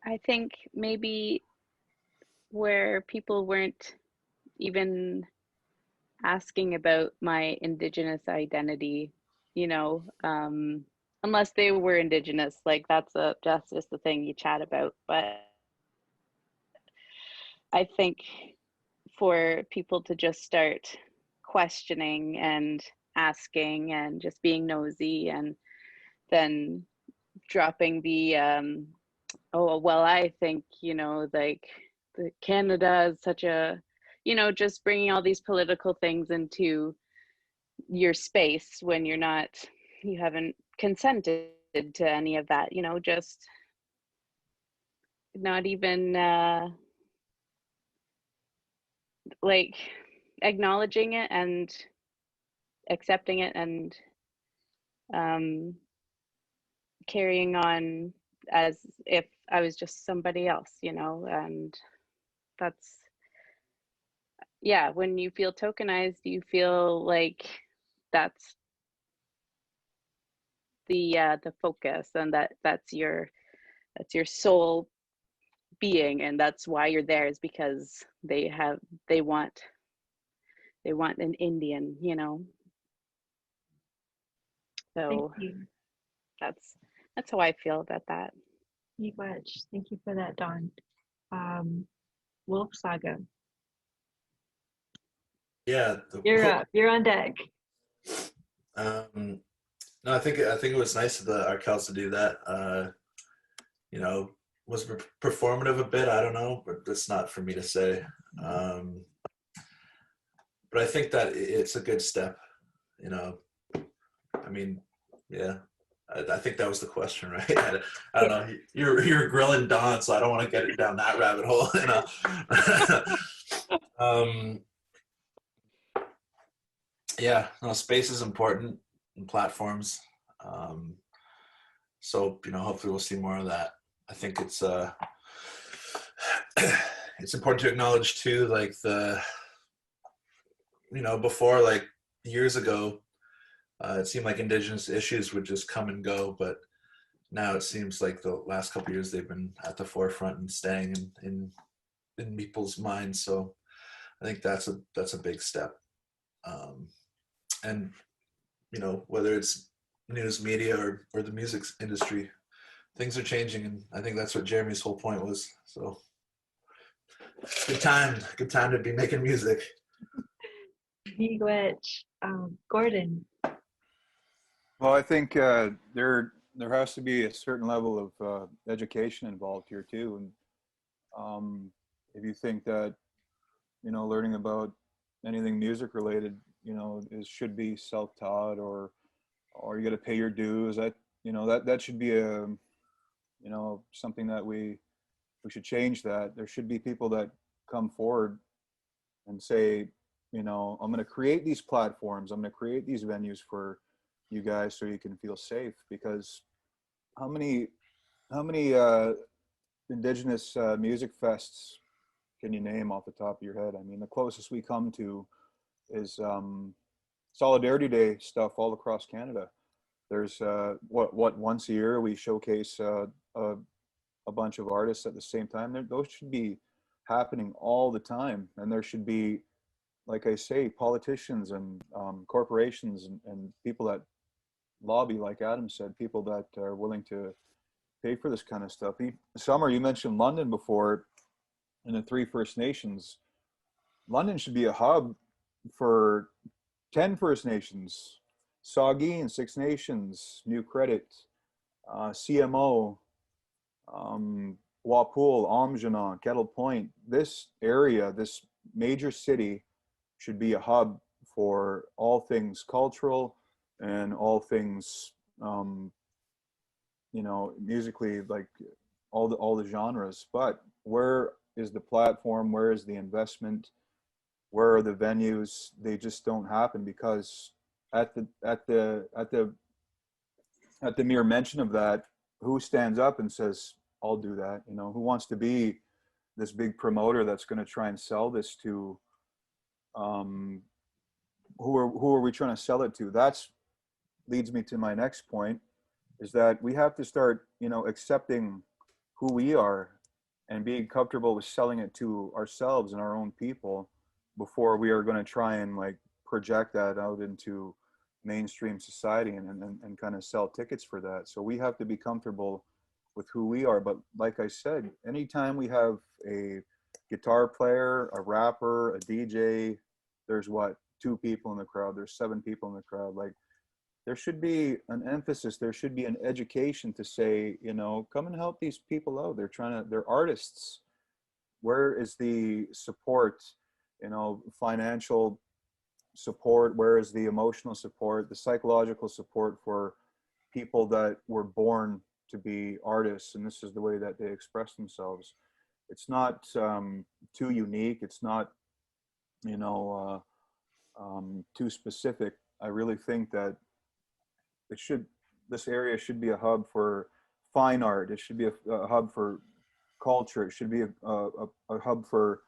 I think maybe where people weren't even asking about my Indigenous identity, you know, unless they were Indigenous, like that's just the thing you chat about. But I think for people to just start questioning and asking and just being nosy, and then dropping the oh well, I think, you know, like Canada is such a, you know, just bringing all these political things into your space when you haven't consented to any of that, you know. Just not even like acknowledging it and accepting it, and carrying on as if I was just somebody else, you know. And that's, yeah, when you feel tokenized, you feel like that's the focus, and that's your sole being, and that's why you're there, is because they want an Indian, you know. So Thank you. that's how I feel about that. Much. Thank you for that, Dawn. Wolf Saga, Yeah, you're up. You're on deck. No, I think it was nice of the Arkells to do that. You know, was performative a bit. I don't know, but that's not for me to say. But I think that it's a good step, you know. I mean, yeah, I think that was the question, right? I don't know. You're grilling Don, so I don't want to get it down that rabbit hole, you know. Yeah, no, space is important and platforms. So, you know, hopefully we'll see more of that. I think it's it's important to acknowledge too, like you know, before, like years ago, it seemed like Indigenous issues would just come and go, but now it seems like the last couple of years they've been at the forefront and staying in people's minds. So I think that's a big step. And you know, whether it's news media or the music industry, things are changing, and I think that's what Jeremy's whole point was. So good time to be making music. Miigwech, Gordon. Well, I think there has to be a certain level of education involved here too, and if you think that, you know, learning about anything music related, you know, should be self-taught, or you got to pay your dues, that, you know, that should be a, you know, something that we should change. That there should be people that come forward and say, you know, I'm going to create these platforms, I'm going to create these venues for you guys so you can feel safe. Because how many Indigenous music fests can you name off the top of your head? I mean, the closest we come to is Solidarity Day stuff all across Canada. There's what once a year we showcase a bunch of artists at the same time. Those should be happening all the time, and there should be, like I say, politicians and corporations and people that lobby, like Adam said, people that are willing to pay for this kind of stuff. Summer, you mentioned London before, and the 3 First Nations. London should be a hub for 10 First Nations, Saugeen, 6 Nations, New Credit, CMO, Wapul, Amjana, Kettle Point. This area, this major city, should be a hub for all things cultural and all things, you know, musically, like all the genres. But where is the platform? Where is the investment? Where are the venues? They just don't happen, because at the mere mention of that, who stands up and says, I'll do that? You know, who wants to be this big promoter that's going to try and sell this to, who are we trying to sell it to? That's leads me to my next point, is that we have to start, you know, accepting who we are and being comfortable with selling it to ourselves and our own people before we are going to try and like project that out into mainstream society and kind of sell tickets for that. So we have to be comfortable with who we are. But like I said, anytime we have a guitar player, a rapper, a DJ, there's 2 people in the crowd, there's 7 people in the crowd. Like, there should be an emphasis, there should be an education to say, you know, come and help these people out. They're artists. Where is the support, you know, financial support? Where is the emotional support, the psychological support for people that were born to be artists, and this is the way that they express themselves? It's not too unique. It's not, you know, too specific. I really think that this area should be a hub for fine art. It should be a hub for culture. It should be a hub for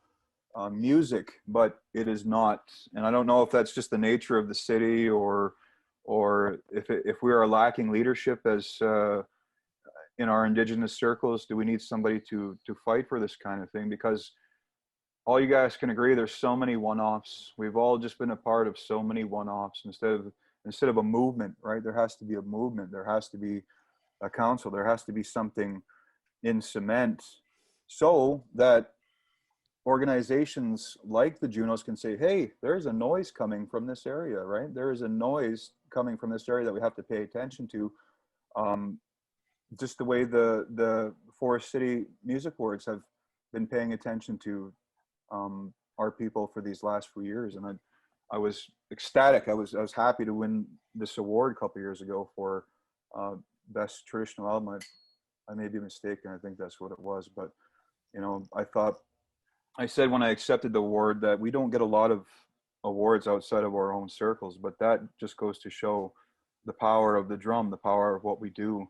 music, but it is not. And I don't know if that's just the nature of the city, or if we are lacking leadership as in our Indigenous circles. Do we need somebody to fight for this kind of thing? Because all you guys can agree, there's so many one-offs. We've all just been a part of so many one-offs. Instead of a movement, right? There has to be a movement. There has to be a council. There has to be something in cement, so that organizations like the Junos can say, hey, there's a noise coming from this area, right? There is a noise coming from this area that we have to pay attention to. Just the way the Forest City Music Awards have been paying attention to our people for these last few years, and I was ecstatic. I was happy to win this award a couple years ago for best traditional album. I may be mistaken. I think that's what it was, but you know, I said when I accepted the award that we don't get a lot of awards outside of our own circles, but that just goes to show the power of the drum, the power of what we do.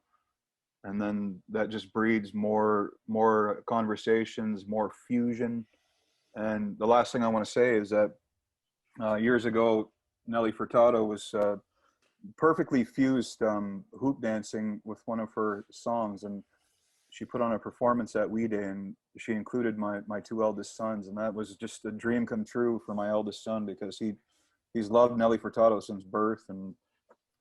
And then that just breeds more conversations, more fusion. And the last thing I want to say is that years ago, Nelly Furtado was perfectly fused hoop dancing with one of her songs, and she put on a performance at We Day, and she included my two eldest sons, and that was just a dream come true for my eldest son, because he's loved Nelly Furtado since birth, and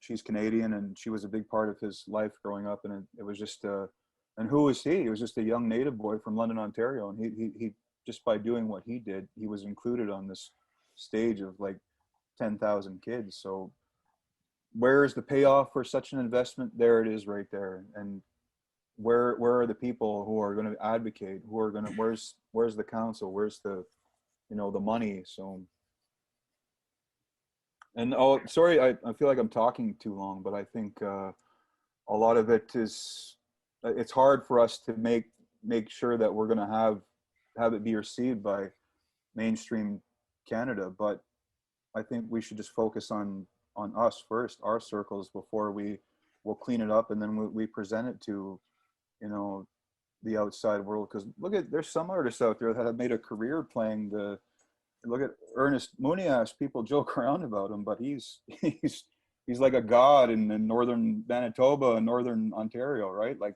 she's Canadian, and she was a big part of his life growing up, and it was just and who was he? He was just a young native boy from London, Ontario, and he just by doing what he did, he was included on this stage of like 10,000 kids. So where is the payoff for such an investment? There it is right there. And where are the people who are going to advocate, who are going to, where's the council, where's the, you know, the money? So, and oh, sorry, I feel like I'm talking too long, but I think a lot of it is, it's hard for us to make sure that we're going to have it be received by mainstream Canada. But I think we should just focus on us first, our circles, before we'll clean it up, and then we present it to, you know, the outside world. Because there's some artists out there that have made a career playing look at Ernest Munias. People joke around about him, but he's like a god in northern Manitoba and northern Ontario, right? Like,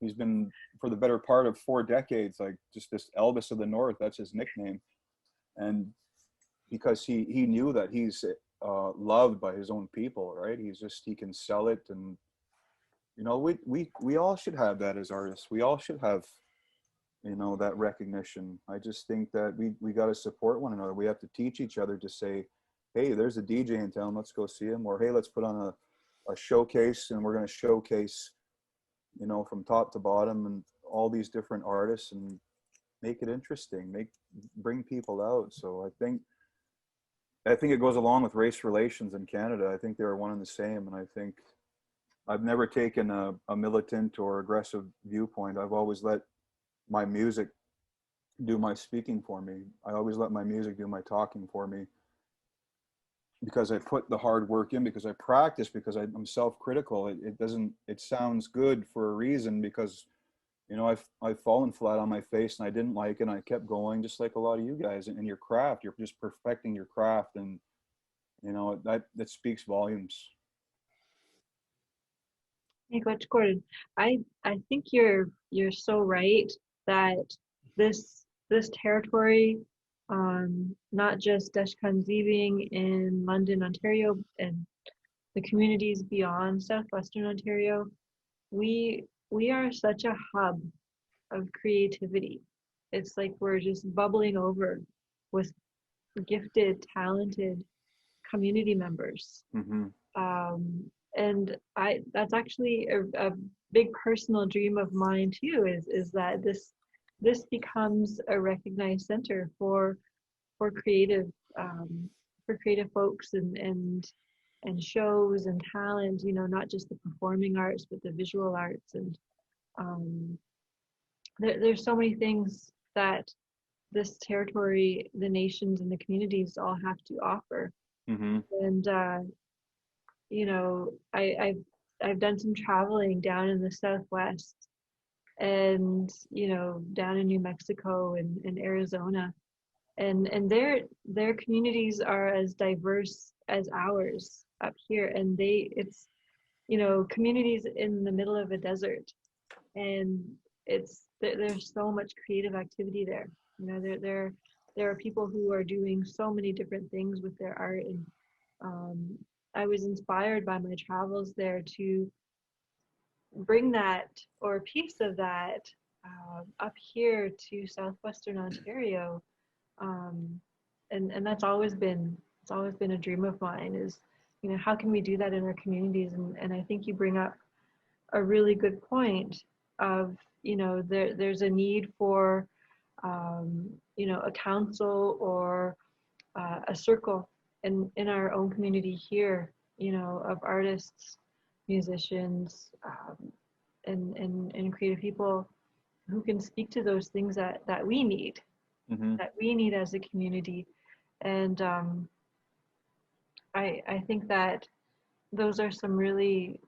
he's been for the better part of 4 decades, like just this Elvis of the North. That's his nickname. And because he knew that he's loved by his own people, right? He can sell it. And you know, we all should have that as artists. We all should have, you know, that recognition. I just think that we got to support one another. We have to teach each other to say, hey, there's a DJ in town, let's go see him. Or hey, let's put on a showcase, and we're going to showcase, you know, from top to bottom, and all these different artists, and make it interesting, bring people out. So I think it goes along with race relations in Canada. I think they're one and the same. And I think I've never taken a militant or aggressive viewpoint. I've always let my music do my speaking for me. I always let my music do my talking for me, because I put the hard work in, because I practice, because I'm self-critical. It sounds good for a reason, because, you know, I've fallen flat on my face and I didn't like it, and I kept going, just like a lot of you guys in your craft. You're just perfecting your craft, and, you know, that speaks volumes. Hey, Coach Gordon, I think you're so right that this territory, not just Deshkanzibing in London, Ontario, and the communities beyond southwestern Ontario, we are such a hub of creativity. It's like we're just bubbling over with gifted, talented community members. Mm-hmm. And that's actually a big personal dream of mine too, is that this becomes a recognized center for creative folks and shows and talent, you know, not just the performing arts, but the visual arts. And there's so many things that this territory, the nations and the communities all have to offer. Mm-hmm. And you know, I've done some traveling down in the Southwest, and, you know, down in New Mexico and Arizona, and their communities are as diverse as ours up here, and it's, you know, communities in the middle of a desert, and there's so much creative activity there. You know, there are people who are doing so many different things with their art, and I was inspired by my travels there to bring that, or a piece of that, up here to southwestern Ontario, and that's always been a dream of mine. Is, you know, how can we do that in our communities? And I think you bring up a really good point, of, there's a need for, a council or a circle in our own community here, of artists, musicians, and creative people who can speak to those things that we need, that we need as a community. And I think that those are some really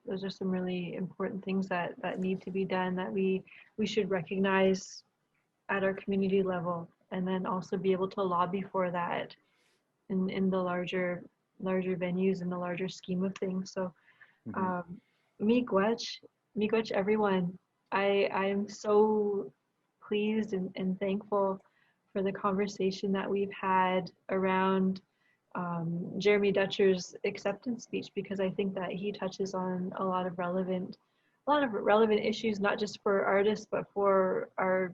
important things that need to be done, that we should recognize at our community level, and then also be able to lobby for that in the larger venues, in the larger scheme of things. So miigwech everyone. I am so pleased and thankful for the conversation that we've had around Jeremy Dutcher's acceptance speech, because I think that he touches on a lot of relevant issues, not just for artists, but for our,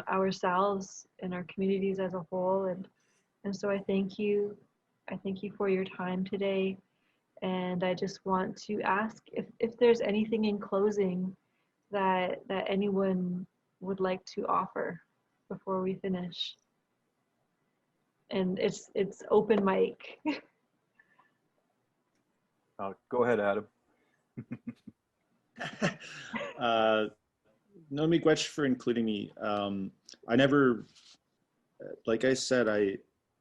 ourselves and our communities as a whole. And so I thank you for your time today. And I just want to ask if there's anything in closing that anyone would like to offer before we finish. And it's open mic. Go ahead, Adam. No, miigwech for including me. I never, like I said,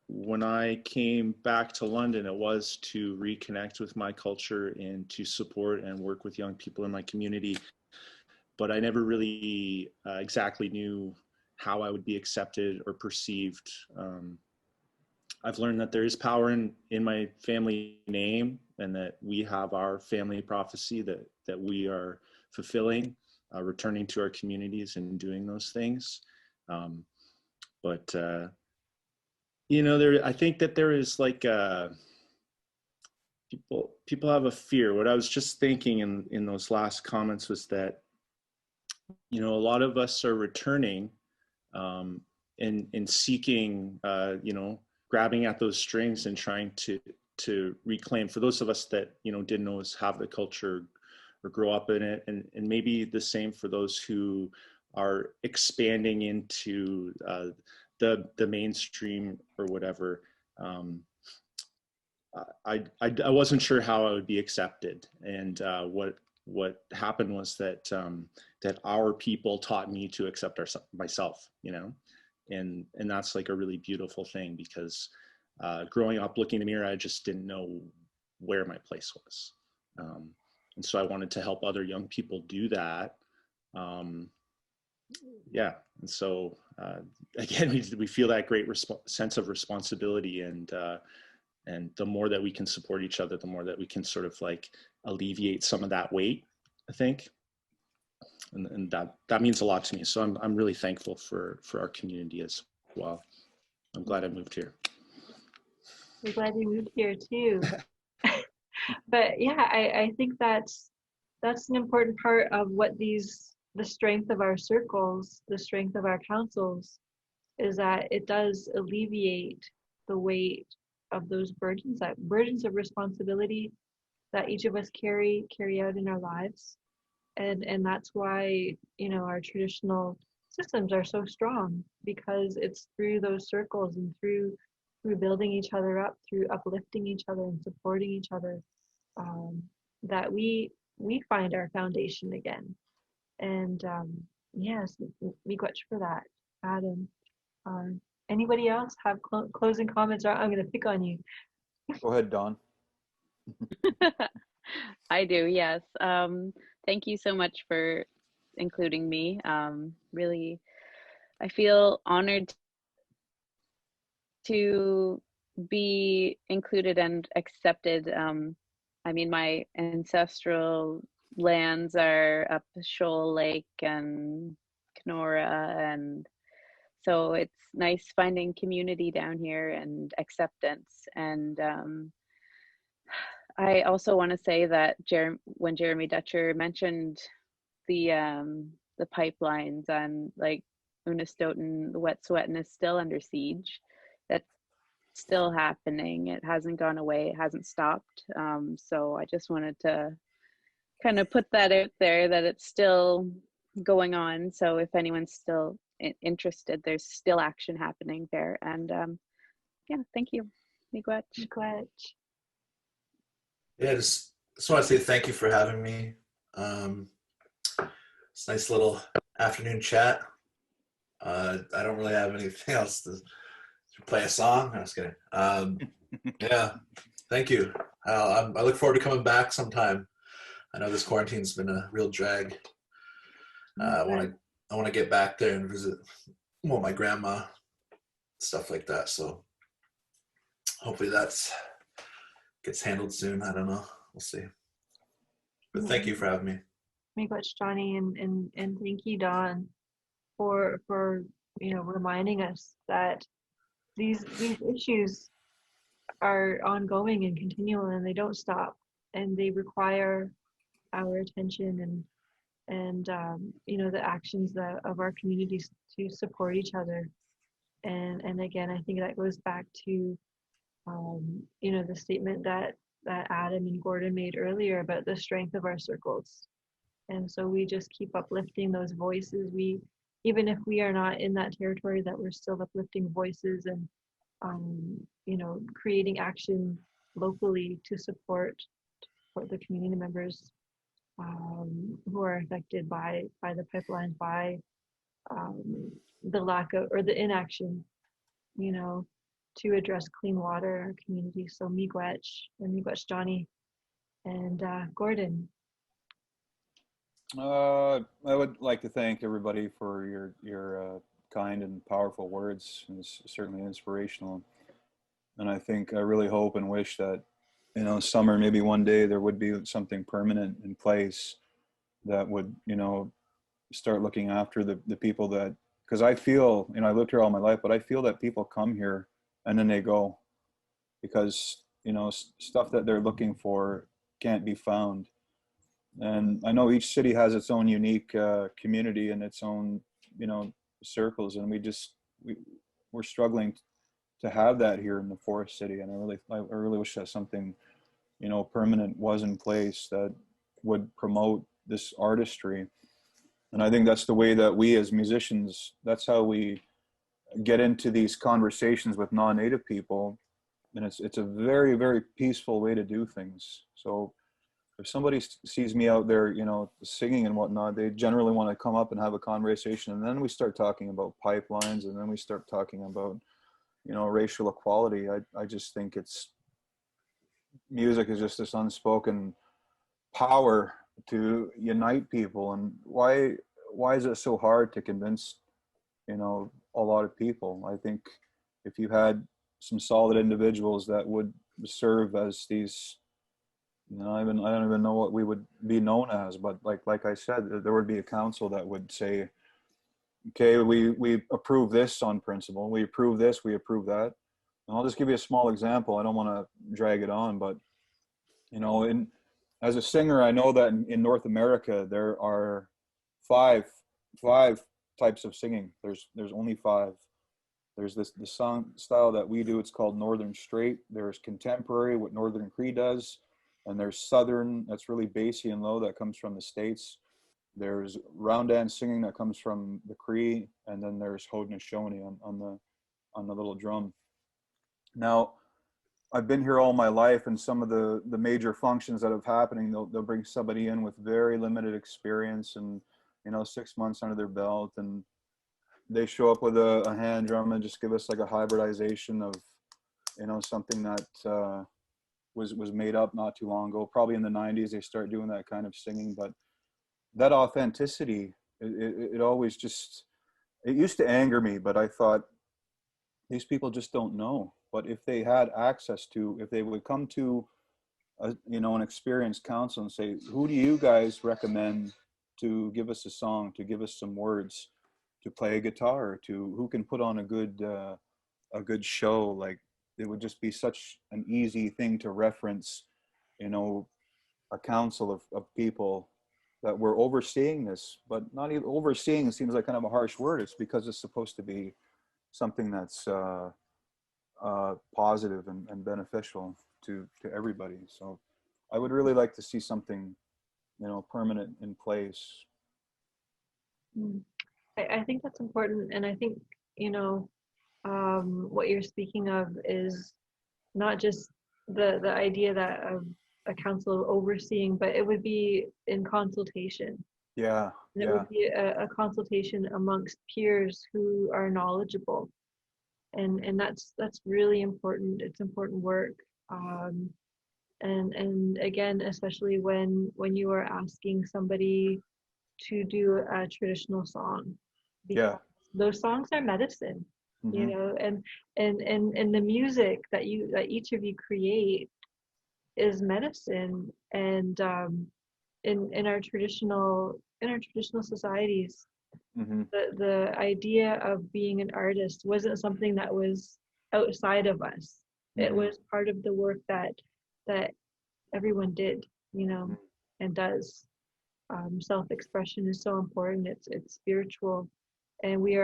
when I came back to London, it was to reconnect with my culture and to support and work with young people in my community. But I never really exactly knew how I would be accepted or perceived. I've learned that there is power in my family name, and that we have our family prophecy that we are fulfilling, returning to our communities and doing those things. I think that there is like people have a fear. What I was just thinking in those last comments was that, a lot of us are returning and seeking, grabbing at those strings and trying to reclaim, for those of us that, didn't always have the culture or grow up in it, and maybe the same for those who are expanding into the mainstream or whatever. I wasn't sure how I would be accepted, and what happened was that that our people taught me to accept myself, and that's like a really beautiful thing, because growing up looking in the mirror, I just didn't know where my place was, and so I wanted to help other young people do that. Yeah, and so again, we feel that great sense of responsibility, and the more that we can support each other, the more that we can sort of like alleviate some of that weight, I think, and that means a lot to me. So I'm really thankful for our community as well. I'm glad I moved here. We're glad you moved here too. But yeah, I think that's an important part of what the strength of our circles, the strength of our councils, is that it does alleviate the weight of those burdens of responsibility that each of us carry out in our lives. And that's why, our traditional systems are so strong, because it's through those circles and through building each other up, through uplifting each other and supporting each other, that we find our foundation again. And yes, miigwech for that, Adam. Anybody else have closing comments? Or I'm going to pick on you. Go ahead, Dawn. I do, yes. Thank you so much for including me. Really, I feel honored to be included and accepted. I mean, my ancestral lands are up Shoal Lake and Kenora, and so it's nice finding community down here and acceptance. And I also want to say that when Jeremy Dutcher mentioned the pipelines, and like Unistoten, the Wet'suwet'en is still under siege. That's still happening. It hasn't gone away. It hasn't stopped. So I just wanted to kind of put that out there, that it's still going on. So if anyone's still interested, there's still action happening there. And yeah, thank you. Miigwech. Miigwech. Yeah, just want to say thank you for having me. It's a nice little afternoon chat. I don't really have anything else to play a song. I'm just kidding. Yeah, thank you. I look forward to coming back sometime. I know this quarantine's been a real drag. I want to get back there and visit, well, my grandma, stuff like that. So hopefully that's gets handled soon. I don't know. We'll see. But thank you for having me. Miigwech, Johnny, and thank you, Don, for reminding us that these issues are ongoing and continual, and they don't stop, and they require our attention and the actions of our communities to support each other. And again, I think that goes back to the statement that Adam and Gordon made earlier about the strength of our circles. And so we just keep uplifting those voices. Even if we are not in that territory, that we're still uplifting voices and creating action locally to support the community members who are affected by the pipelines, by the lack of or the inaction, to address clean water in our community. So Miigwech and Miigwech, Johnny and Gordon. I would like to thank everybody for your kind and powerful words. It's certainly inspirational. And I think I really hope and wish that, summer, maybe one day there would be something permanent in place that would, start looking after the people that, because I feel, I lived here all my life, but I feel that people come here and then they go because, stuff that they're looking for can't be found. And I know each city has its own unique community and its own, circles. And we're struggling to have that here in the Forest City. And I really wish that something, permanent was in place that would promote this artistry. And I think that's the way that we as musicians, that's how we get into these conversations with non-native people. And it's a very, very peaceful way to do things. So if somebody sees me out there, singing and whatnot, they generally want to come up and have a conversation. And then we start talking about pipelines, and then we start talking about, racial equality. I just think music is just this unspoken power to unite people. And why is it so hard to convince, a lot of people? I think if you had some solid individuals that would serve as these, I don't even know what we would be known as, but like I said, there would be a council that would say, okay, we approve this on principle, we approve this, we approve that. And I'll just give you a small example. I don't want to drag it on, but as a singer, I know that in North America there are five types of singing. There's only five. There's the song style that we do. It's called Northern Straight. There's contemporary, what Northern Cree does. And there's Southern, that's really bassy and low, that comes from the States. There's round dance singing that comes from the Cree, and then there's Haudenosaunee on the little drum. Now, I've been here all my life, and some of the major functions that have happening, they'll bring somebody in with very limited experience and 6 months under their belt, and they show up with a hand drum and just give us like a hybridization of something that was made up not too long ago. Probably in the 90s they start doing that kind of singing, but that authenticity, it always just, it used to anger me, but I thought these people just don't know. But if they had access to, if they would come to an experienced council and say, who do you guys recommend to give us a song, to give us some words, to play a guitar, to who can put on a good show, like it would just be such an easy thing to reference, a council of people that were overseeing this. But not even overseeing seems like kind of a harsh word. It's because it's supposed to be something that's positive and beneficial to everybody. So I would really like to see something, permanent in place. Mm. I think that's important, and I think, you know, what you're speaking of is not just the idea that of a council overseeing, but it would be in consultation. Yeah, And it yeah. would be a consultation amongst peers who are knowledgeable, and that's really important. It's important work, and again, especially when you are asking somebody to do a traditional song, Yeah. because those songs are medicine, you Hmm. know, and the music that each of you create is medicine. And in our traditional societies, Hmm. the idea of being an artist wasn't something that was outside of us. It Hmm. was part of the work that everyone did, you know, and does. Self-expression is so important. It's spiritual, and we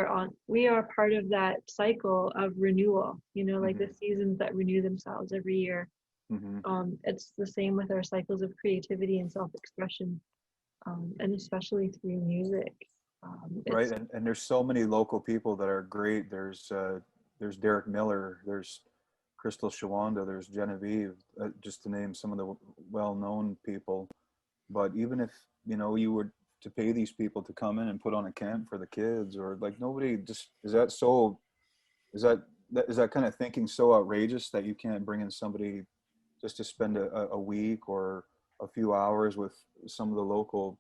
are part of that cycle of renewal, you know, like Hmm. the seasons that renew themselves every year. Hmm. It's the same with our cycles of creativity and self-expression, and especially through music. Right, It's and there's so many local people that are great. There's Derek Miller, there's Crystal Shawanda, there's Genevieve, just to name some of the well-known people. But even if, you know, you were to pay these people to come in and put on a camp for the kids, or like, nobody just, is that kind of thinking so outrageous that you can't bring in somebody just to spend a week or a few hours with some of the local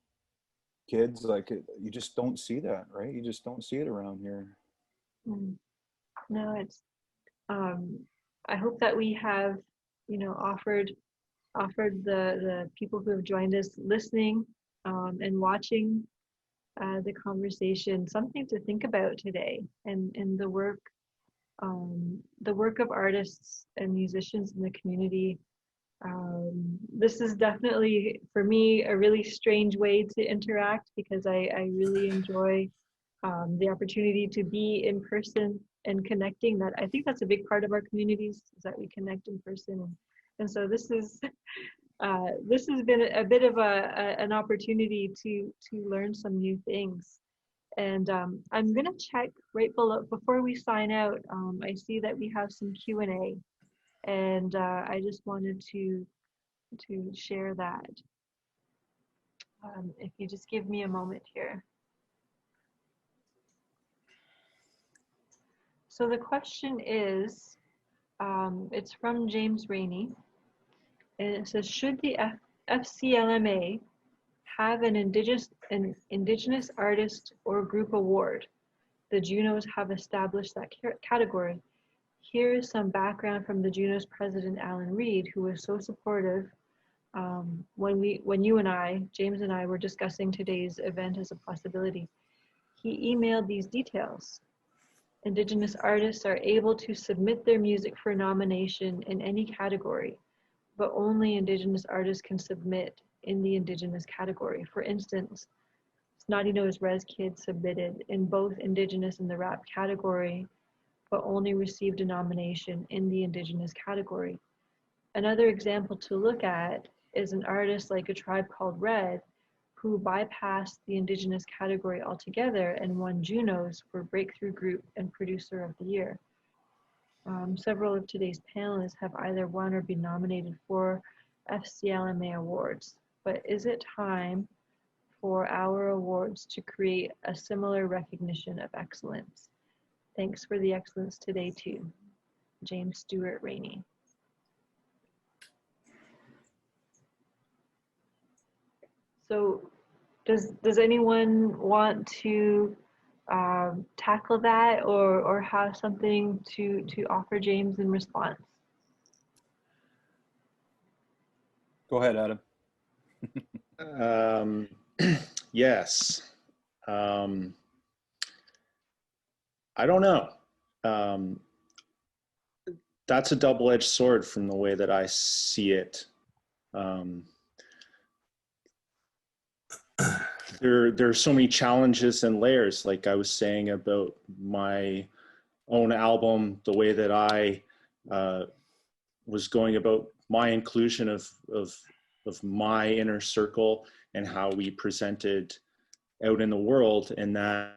kids? Like, you just don't see that, right? You just don't see it around here. mm, no, it's um, I hope that we have, you know, offered the people who have joined us listening, and watching the conversation something to think about today, and the work of artists and musicians in the community. This is definitely, for me, a really strange way to interact, because I really enjoy the opportunity to be in person and connecting. That I think that's a big part of our communities, is that we connect in person. And so this has been a bit of an opportunity to learn some new things. And I'm gonna check right below before we sign out. I see that we have some Q&A, and I just wanted to share that. If you just give me a moment here. So the question is, it's from James Rainey, and it says, should the FCLMA have an Indigenous artist or group award? The Junos have established that category. Here is some background from the Junos president, Alan Reed, who was so supportive when you and I, James and I, were discussing today's event as a possibility. He emailed these details. Indigenous artists are able to submit their music for nomination in any category, but only Indigenous artists can submit in the Indigenous category. For instance, Snotty Nose Res Kid submitted in both Indigenous and the rap category, but only received a nomination in the Indigenous category. Another example to look at is an artist like A Tribe Called Red, who bypassed the Indigenous category altogether and won Junos for Breakthrough Group and Producer of the Year. Several of today's panelists have either won or been nominated for FCLMA awards, but is it time for our awards to create a similar recognition of excellence? Thanks for the excellence today too. James Stewart Rainey. So does anyone want to tackle that, or have something to offer James in response? Go ahead, Adam. Yes. I don't know. That's a double-edged sword from the way that I see it. There are so many challenges and layers, like I was saying about my own album, the way that I was going about my inclusion of my inner circle and how we presented out in the world, and that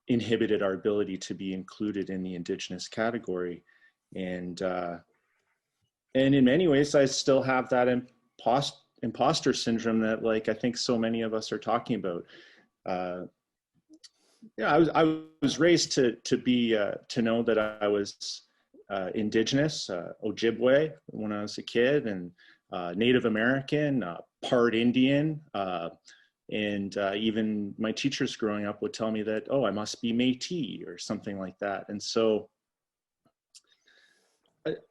inhibited our ability to be included in the Indigenous category. And in many ways, I still have that imposter syndrome that, like, I think so many of us are talking about. Yeah, I was raised to know that I was Indigenous, Ojibwe when I was a kid, and Native American, part Indian, and even my teachers growing up would tell me that, oh, I must be Métis or something like that. And so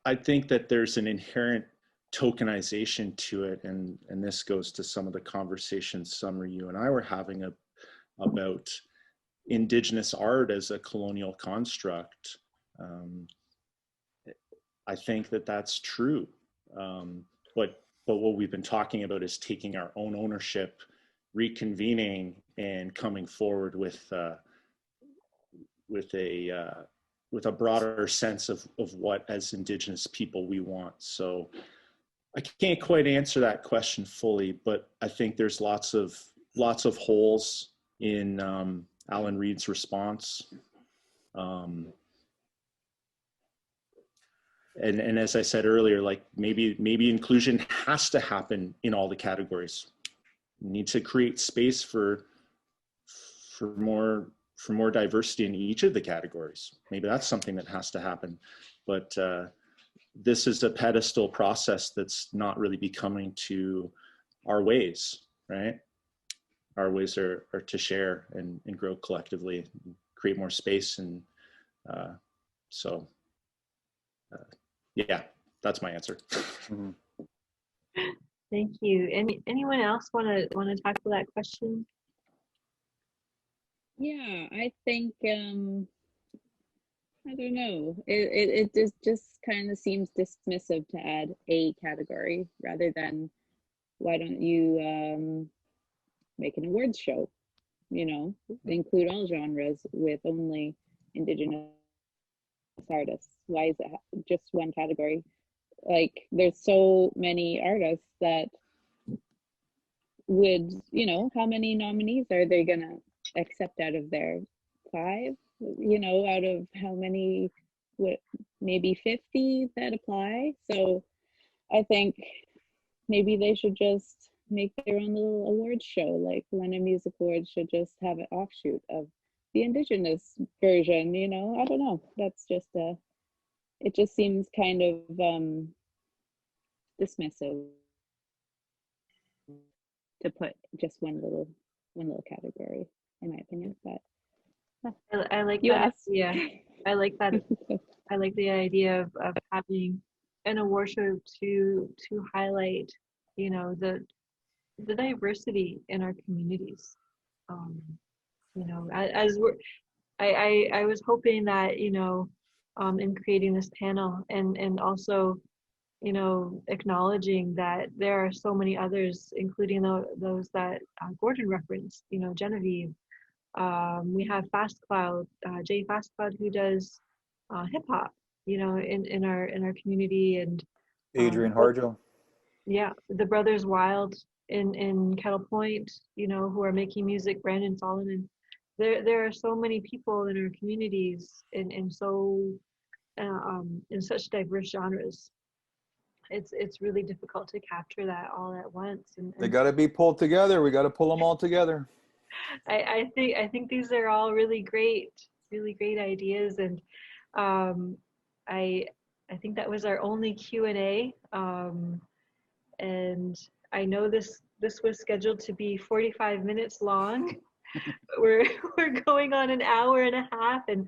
I think that there's an inherent tokenization to it, and this goes to some of the conversations, Summer, you and I were having about Indigenous art as a colonial construct. I think that that's true. But what we've been talking about is taking our own ownership, reconvening, and coming forward with a broader sense of what, as Indigenous people, we want. So I can't quite answer that question fully, but I think there's lots of holes in Alan Reid's response. And as I said earlier, like maybe inclusion has to happen in all the categories. We need to create space for more diversity in each of the categories. Maybe that's something that has to happen. But this is a pedestal process that's not really becoming to our ways, right? Our ways are to share and grow collectively, and create more space. And yeah, that's my answer. Mm-hmm. Thank you. Anyone else want to tackle that question? Yeah, I think I don't know. It just kind of seems dismissive to add a category rather than, why don't you make an awards show? You know, include all genres with only Indigenous artists. Why is it just one category? Like, there's so many artists that would, you know, how many nominees are they gonna accept out of their 5? You know, out of how many, what, maybe 50 that apply. So I think maybe they should just make their own little awards show, like London Music Awards should just have an offshoot of the Indigenous version, you know. I don't know. That's just it just seems kind of dismissive to put just one little category, in my opinion. But I like you that. asked. Yeah, I like that. I like the idea of having an award show to highlight, you know, the diversity in our communities. You know, as we're, I was hoping that, you know, in creating this panel and also, you know, acknowledging that there are so many others, including those that Gordon referenced, you know, Genevieve. We have Fast Cloud, Jay Fast Cloud, who does hip hop, you know, in our community, and Adrian Harjo. yeah, the Brothers Wild in Kettle Point, you know, who are making music. Brandon Solomon. There are so many people in our communities in such diverse genres. It's really difficult to capture that all at once. And They got to be pulled together. We got to pull them all together. I think these are all really great ideas, and I think that was our only Q&A, and I know this was scheduled to be 45 minutes long. We're going on an hour and a half, and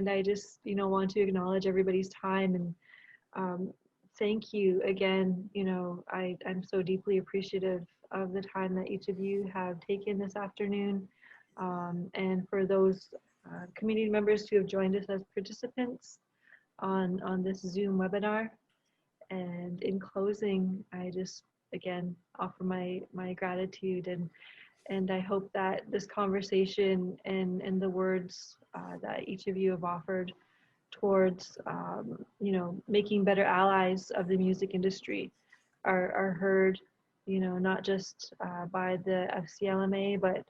I just, you know, want to acknowledge everybody's time, and thank you again. You know, I'm so deeply appreciative of the time that each of you have taken this afternoon, and for those community members who have joined us as participants on this Zoom webinar. And in closing, I just again offer my gratitude, and I hope that this conversation and the words that each of you have offered towards you know, making better allies of the music industry are heard you know, not just by the FCLMA, but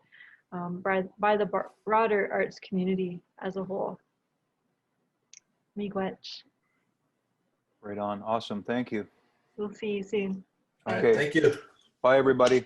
by the broader arts community as a whole. Miigwech. Right on. Awesome. Thank you. We'll see you soon. All right, Okay. thank you. Bye, everybody.